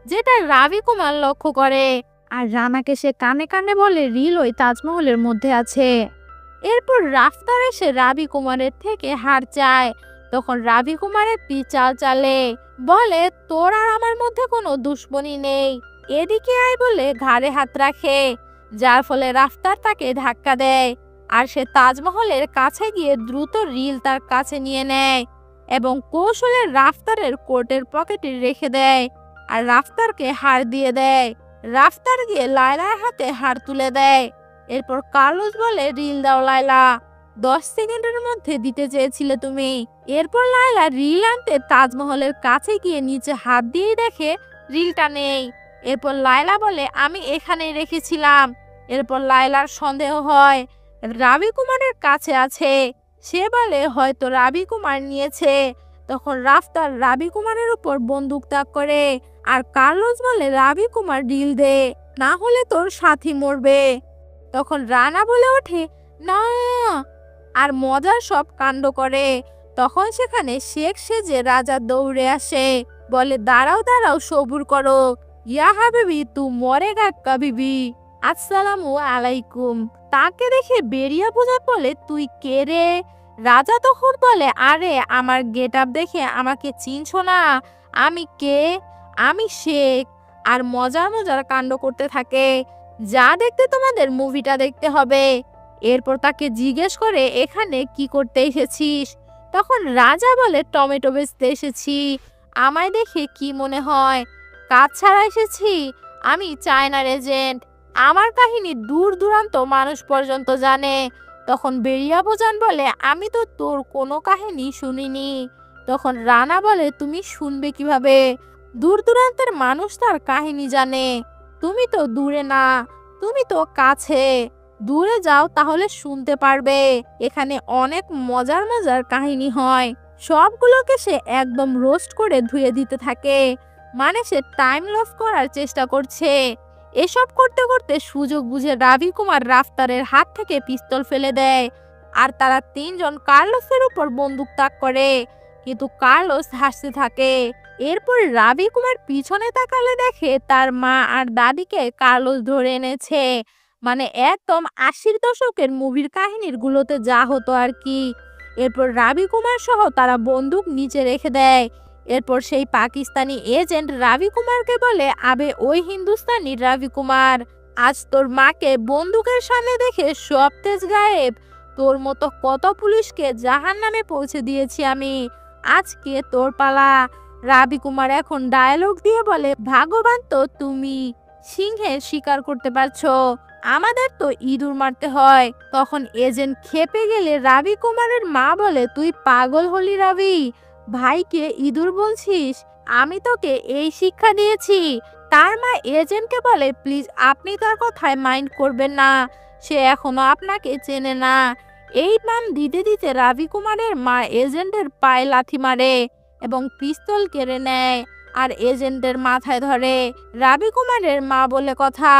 যেটা রাবি কুমার লক্ষ্য করে। আর রানাকে সে কানে কানে বলে রিল ওই তাজমহলের মধ্যে আছে। এরপর রাফতার এসে রাবি কুমারের থেকে হার চায়। তখন রাবি কুমার একটি চাল চালে, বলে তোর আর আমার মধ্যে কোনো দুশ্মনী নেই, এদিকে আয় বলে ঘাড়ে হাত রাখে, যার ফলে রাফতার তাকে ধাক্কা দেয় আর সে তাজমহলের কাছে গিয়ে দ্রুত রিল তার কাছে নিয়ে নেয় এবং কৌশলে রাফতারের কোটের পকেটে রেখে দেয় আর রাফতারকে হার দিয়ে দেয়। রাফতার গিয়ে লায়লার হাতে হার তুলে দেয়। এরপর কার্লোস বলে রিল দাও লায়লা, 10 সেকেন্ডের মধ্যে দিতে চেয়েছিলে তুমি। এরপর লায়লা রিল আনতে তাজমহলের কাছে গিয়ে নিচে হাত দিয়ে দেখে রিলটা নেই। এরপর লায়লা বলে আমি এখানেই রেখেছিলাম। এরপর লায়লার সন্দেহ হয় রাবি কুমারের কাছে আছে। সে বলে হয়তো রাবি কুমার নিয়েছে। তখন রাফতার রাবি কুমারের উপর বন্দুক তাক করে আর কার্লোস বলে রাবি কুমার রিল দে, না হলে তোর সাথী মরবে। তখন রানা বলে ওঠে না আর মজার সব কাণ্ড করে। তখন সেখানে শেখ সেজে রাজা দৌড়ে আসে, বলে দাঁড়াও দাঁড়াও সবুর করো, ইয়া হাবিবি তু মরেগা কবিবি, আসসালামু আলাইকুম। তাকে দেখে বেরিয়া বোঝার বলে তুই কে রে? রাজা তখন বলে আরে আমার গেট আপ দেখে আমাকে চিনছো না? আমি কে? আমি শেখ। আর মজার মজার কাণ্ড করতে থাকে, যা দেখতে তোমাদের মুভিটা দেখতে হবে। এরপর তাকে জিজ্ঞেস করে এখানে কি করতে এসেছিস? তখন রাজা বলে টমেটো বেচতে এসেছি। আমায় দেখে কি মনে হয় কাজ ছাড়া এসেছি? আমি চায়নার এজেন্ট। আমার কাহিনী দূর দূরান্ত মানুষ পর্যন্ত জানে। তখন বেরিয়া বোজান বলে আমি তো তোর কোনো কাহিনী শুনিনি। তখন রানা বলে তুমি শুনবে কিভাবে? দূর দূরান্তের মানুষ তার কাহিনী জানে। তুমি তো দূরে না, তুমি তো কাছে। দূরে যাও তাহলে শুনতে পারবে। এখানে অনেক মজার মজার কাহিনী হয়। সবগুলোকে সে একদম রোস্ট করে ধুয়ে দিতে থাকে, মানে সে টাইম লস করার চেষ্টা করছে। এসব করতে করতে সুযোগ বুঝে রাবি কুমার রাফতারের হাত থেকে পিস্তল ফেলে দেয়, আর তারা তিনজন কার্লোসের উপর বন্দুক তাক করে, কিন্তু কার্লোস হাসতে থাকে। এরপর রাবি কুমার পিছনে তাকালে দেখে তার মা আর দাদিকে কার্লোস ধরে এনেছে, মানে একদম ৮০-র দশকের মুভির কাহিনীর গুলোতে যা হতো আর কি। এরপর রাবি কুমার সহ তারা বন্দুক নিচে রেখে দেয়। এরপর সেই পাকিস্তানি এজেন্ট রাবি কুমারকে বলে, আবে ওই হিন্দুস্তানি রাবি কুমার, আজ তোর মাকে বন্দুকের সামনে দেখে সব তেজ গায়েব। তোর মতো কত পুলিশকে জাহান্নামে পৌঁছে দিয়েছি আমি, আজকে তোর পালা। রাবি কুমার এখন ডায়লগ দিয়ে বলে, ভাগ্যবান তো তুমি, সিংহের শিকার করতে পারছো, আমাদের তো ইঁদুর মারতে হয়। তখন এজেন্ট খেপে গেলে রাবি কুমারের মা বলে, তুই পাগল হলি রাবি, ভাইকে ইঁদুর বলছিস? আমি তোকে এই শিক্ষা দিয়েছি। তার মা এজেন্টকে বলে, প্লিজ আপনি তার কথায় মাইন্ড করবেন না, সে এখনো আপনাকে চেনে না। এই নাম দিতে দিতে রাবি কুমারের মা এজেন্টের পায়ে লাথি মারে এবং পিস্তল কেড়ে নেয়, আর এজেন্টের মাথায় ধরে। রাবি কুমারের মা বলে কথা,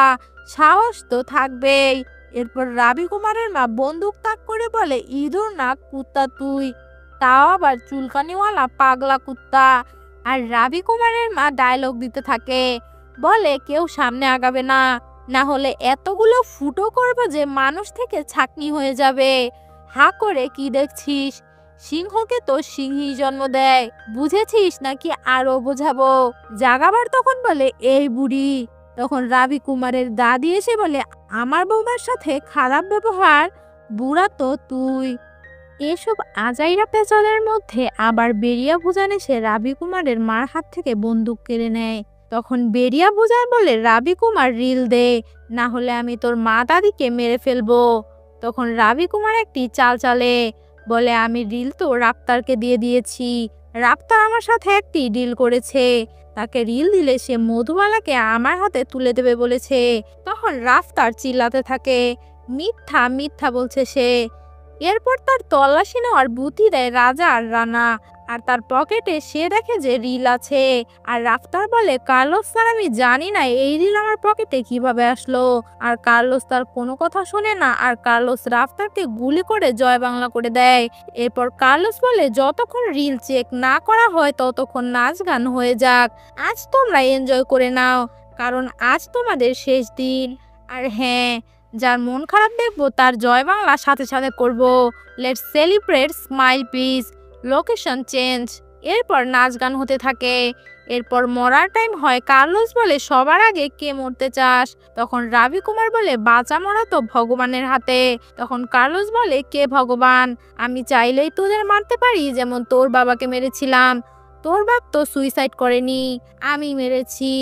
সাহস তো থাকবেই। এরপর রাবি কুমারের মা বন্দুক তাক করে বলে, ইঁদুর না কুত্তা তুই, তাও আবার চুলকানিওয়ালা পাগলা কুত্তা। আর রাবি কুমারের মা ডায়লগ দিতে থাকে, বলে কেউ সামনে আগাবে না, না হলে এতগুলো ফুটো করবো যে মানুষ থেকে ছাকনি হয়ে যাবে। হা করে কি দেখছিস? সিংহকে তো সিংহই জন্ম দেয়, বুঝেছিস নাকি আরো বোঝাবো? জাগাবার তখন বলে, এই বুড়ি। তখন রাবি কুমারের দাদি এসে বলে, আমার বৌমার সাথে খারাপ ব্যবহার, বুড়া তো তুই। এসব আজাইরা পেঁচাদের মধ্যে আবার বেরিয়া বুজান এসে রাবি কুমারের মার হাত থেকে বন্দুক কেড়ে নেয়। তখন বেরিয়া বুজান বলে, রাবি কুমার রিল দে, না হলে আমি তোর মা দাদিকে মেরে ফেলবো। তখন রাবি কুমার একটি চাল চালে, বলে, আমি রিল তো রাফতারকে দিয়ে দিয়েছি, রাফতার আমার সাথে একটি ডিল করেছে, তাকে রিল দিলে সে মধুবালাকে আমার হাতে তুলে দেবে বলেছে। তখন রাফতার চিল্লাতে থাকে, মিথ্যা মিথ্যা বলছে সে। এরপর তার তল্লাশি নেওয়ার বুদ্ধি দেয় রাজা আর রানা, আর তার পকেটে সে দেখে যে রিল আছে। আর রাফতার বলে, কার্লোস স্যার আমি জানি না এই রিল আমার পকেটে কিভাবে আসলো। আর কার্লোস তার কোনো কথা শোনে না, আর কার্লোস রাফতারকে গুলি করে জয় বাংলা করে দেয়। এরপর কার্লোস বলে, যতক্ষণ রিল চেক না করা হয় ততক্ষণ নাচ গান হয়ে যাক, আজ তোমরা এনজয় করে নাও, কারণ আজ তোমাদের শেষ দিন। আর হ্যাঁ, যার মন খারাপ দেখবো তার জয় বাংলা সাথে সাথে করব। Let's celebrate, smile please, location change. এরপর নাচ গান হতে থাকে। এরপর মরার টাইম হয়। কার্লোস বলে, সবার আগে কে মরতে চাস? তখন রাবি কুমার বলে, বাঁচা মরা তো ভগবানের হাতে। তখন কার্লোস বলে, কে ভগবান? আমি চাইলেই তোদের মারতে পারি, যেমন তোর বাবাকে মেরেছিলাম। তোর বাপ তো সুইসাইড করেনি, আমি মেরেছি,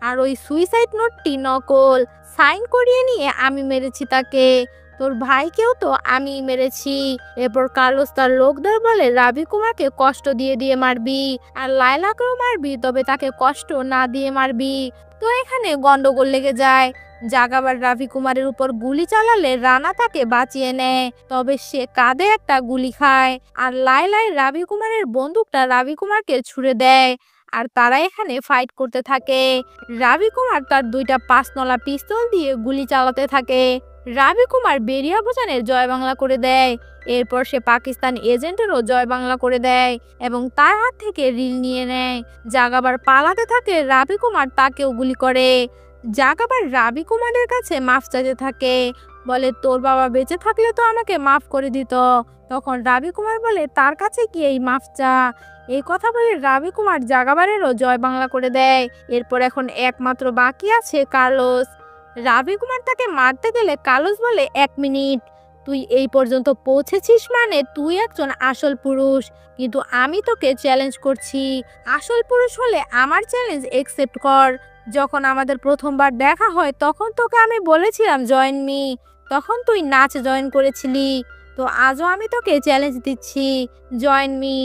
আর ওই সুইসাইড নোটটি নকল, সাইন করিয়ে নিয়ে আমি মেরেছি তাকে। তোর ভাইকেও তো আমি মেরেছি। এরপর কার্লোস তার লোকদের বলে, রাবি কুমারকে কষ্ট দিয়ে দিয়ে মারবি, আর লায়লাকেও মারবি, তবে তাকে কষ্ট না দিয়ে মারবি। তো এখানে গন্ডগোল লেগে যায়। জাগাবার রাবি কুমারের উপর গুলি চালালে রানা তাকে বাঁচিয়ে নেয়, তবে সে কাঁধে একটা গুলি খায়। আর লায়লাই রাবি কুমারের বন্দুকটা রাবি কুমারকে ছুড়ে দেয়, আর তারা এখানে ফাইট করতে থাকে। রাবি কুমার তার দুইটা 5 নলা পিস্তল দিয়ে গুলি চালাতে থাকে। রাবি কুমার বেরিয়া ভুজানের জয় বাংলা করে দেয়। এরপর সে পাকিস্তান এজেন্টেরও জয় বাংলা করে দেয় এবং তার হাত থেকে রিল নিয়ে নেয়। জাগাবার পালাতে থাকে। রাবি কুমার তাকেও গুলি করে। জাগাবার রাবি কুমারের কাছে মাফ চাইতে থাকে, বলে, তোর বাবা বেঁচে থাকলে তো আমাকে মাফ করে দিত। তখন রাবি কুমার বলে, তার কাছে কি এই মাফ চা? এই কথা বলে রাবি কুমার জাগাবারেরও জয় বাংলা করে দেয়। এরপর এখন একমাত্র বাকি আছে কার্লোস। রাবি কুমার তাকে মারতে গেলে কার্লোস বলে, 1 মিনিট, তুই এই পর্যন্ত পৌঁছেছিস মানে তুই একজন আসল পুরুষ, কিন্তু আমি তোকে চ্যালেঞ্জ করছি। আসল পুরুষ হলে আমার চ্যালেঞ্জ একসেপ্ট কর। যখন আমাদের প্রথমবার দেখা হয় তখন তোকে আমি বলেছিলাম জয়েন মি, তখন তুই নাচ জয়েন করেছিলি। তো আজও আমি তোকে চ্যালেঞ্জ দিচ্ছি, join me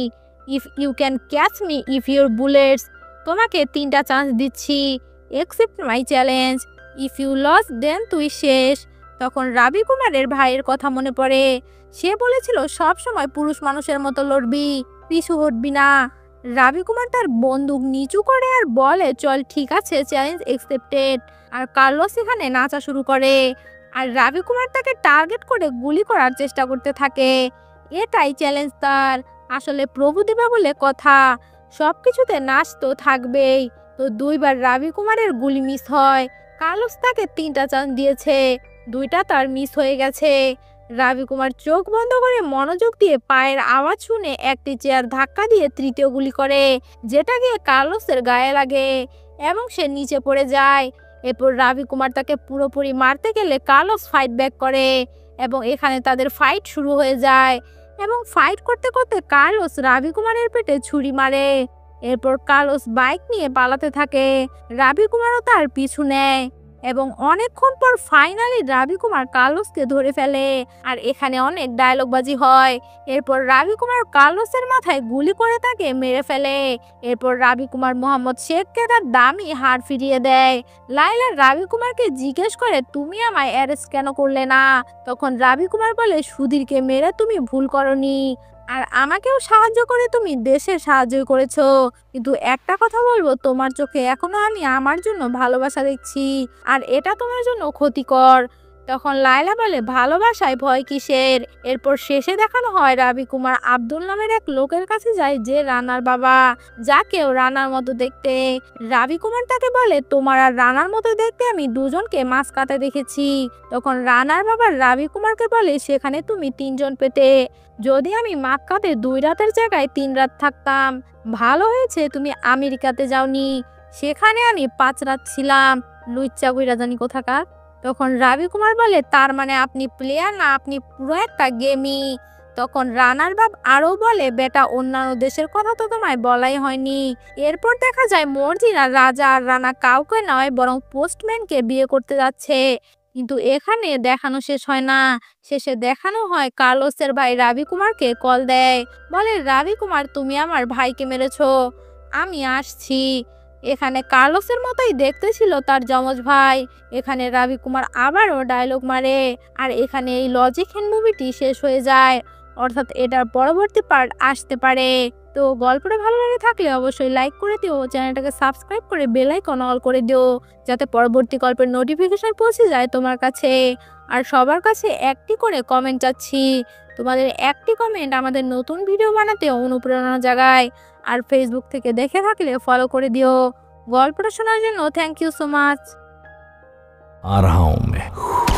if you can catch me if your bullets. তোমাকে 3টা চান্স দিচ্ছি, accept my challenge. If you lose then তুই শেষ। তখন রাবি কুমারের ভাইয়ের কথা মনে পড়ে। সে বলেছিল সব সময় পুরুষ মানুষের মতো লড়বি, পিছু হটবি না। রাবি কুমার তার বন্দুক নিচু করে আর বলে, চল ঠিক আছে, চ্যালেঞ্জ একসেপ্টেড। আর কার্লোস এখানে নাচা শুরু করে, আর রাবি কুমার তাকে টার্গেট করে গুলি করার চেষ্টা করতে থাকে। এটাই চ্যালেঞ্জ তার। আসলে প্রভুদেবা বলে কথা, সবকিছুতে নাচ তো থাকবেই। তো 2বার রাবি কুমারের গুলি মিস হয়। কার্লোস তাকে 3টা চান্স দিয়েছে, 2টা তার মিস হয়ে গেছে। রাবি কুমার চোখ বন্ধ করে মনোযোগ দিয়ে পায়ের আওয়াজ শুনে একটি চেয়ার ধাক্কা দিয়ে 3য় গুলি করে, যেটা গিয়ে কার্লোসের গায়ে লাগে এবং সে নিচে পড়ে যায়। এরপর রাবি কুমার তাকে পুরোপুরি মারতে গেলে কার্লোস ফাইট ব্যাক করে এবং এখানে তাদের ফাইট শুরু হয়ে যায়। এবং ফাইট করতে করতে কার্লোস রাবি কুমারের পেটে ছুরি মারে। এরপর কার্লোস বাইক নিয়ে পালাতে থাকে, রাবি কুমারও তার পিছু নেয় এবং অনেকক্ষণ পর ফাইনালি রাবি কুমার কার্লোসকে ধরে ফেলে। আর এখানে অনেক ডায়লগবাজি হয়। এরপর রাবি কুমার কার্লোসের মাথায় গুলি করে তাকে মেরে ফেলে। এরপর রাবি কুমার মোহাম্মদ শেখকে তার দামি হার ফিরিয়ে দেয়। লায়লা রাবি কুমারকে জিজ্ঞেস করে, তুমি আমায় অ্যারেস্ট কেন করলে না? তখন রাবি কুমার বলে, সুধীরকে মেরে তুমি ভুল করনি, আর আমাকেও সাহায্য করে তুমি দেশের সাহায্য করেছো। কিন্তু একটা কথা বলবো, তোমার চোখে এখনো আমি আমার জন্য ভালোবাসা দেখছি, আর এটা তোমার জন্য ক্ষতিকর। তখন লায়লা বলে, ভালোবাসায় ভয় কিসের? এরপর শেষে দেখানো হয় রাবি কুমার আব্দুল নামের এক লোকের কাছে যায়, যে রানার বাবা, যাকেও রানার মতো দেখতে। রাবি কুমার তাকে বলে, তোমার আর রানার মতো দেখতে আমি দুজনকে মাঝখাতে দেখেছি। তখন রানার বাবা রাবি কুমারকে বলে, সেখানে তুমি 3জন পেতে। যদি আমি মক্কাতে 2 রাতের জায়গায় 3 রাত থাকতাম। ভালো হয়েছে তুমি আমেরিকাতে যাওনি, সেখানে আমি 5 রাত ছিলাম। লুচ্চা কইরা জানি কোথাকার। তখন রাবি কুমার বলে, তার মানে আপনি প্লেয়ার না, আপনি পুরো একটা গেমি। তখন রানার বাপ আরও বলে, বেটা অন্যান্য দেশের কথা তো তোমায় বলাই হয়নি। এরপর দেখা যায় মর্জিনা রাজা আর রানা কাউকে নয় বরং পোস্টম্যানকে বিয়ে করতে যাচ্ছে। কিন্তু এখানে দেখানো শেষ হয় না, শেষে দেখানো হয় কার্লোসের ভাই রাবি কুমারকে কল দেয়, বলে, রাবি কুমার তুমি আমার ভাইকে মেরেছো, আমি আসছি। এখানে কার্লোসের মতোই দেখতে ছিল তার যমজ ভাই। এখানে রাবি কুমার আবারও ডায়লগ মারে, আর এখানে এই লজিকহীন মুভিটি শেষ হয়ে যায়। অর্থাৎ এটার পরবর্তী পার্ট আসতে পারে। তো গল্পটা ভালো লাগে থাকলে অবশ্যই লাইক করে দিও, চ্যানেলটাকে সাবস্ক্রাইব করে বেল আইকন অল করে দিও, যাতে পরবর্তী গল্পের নোটিফিকেশন পৌঁছে যায় তোমার কাছে। আর সবার কাছে একটি করে কমেন্ট চাচ্ছি, তোমাদের একটি কমেন্ট আমাদের নতুন ভিডিও বানাতে অনুপ্রেরণা জাগায়। আর ফেসবুক থেকে দেখে থাকলে ফলো করে দিও। গল্পটা শোনার জন্য থ্যাংক ইউ সো মাচ। आ रहा हूं मैं।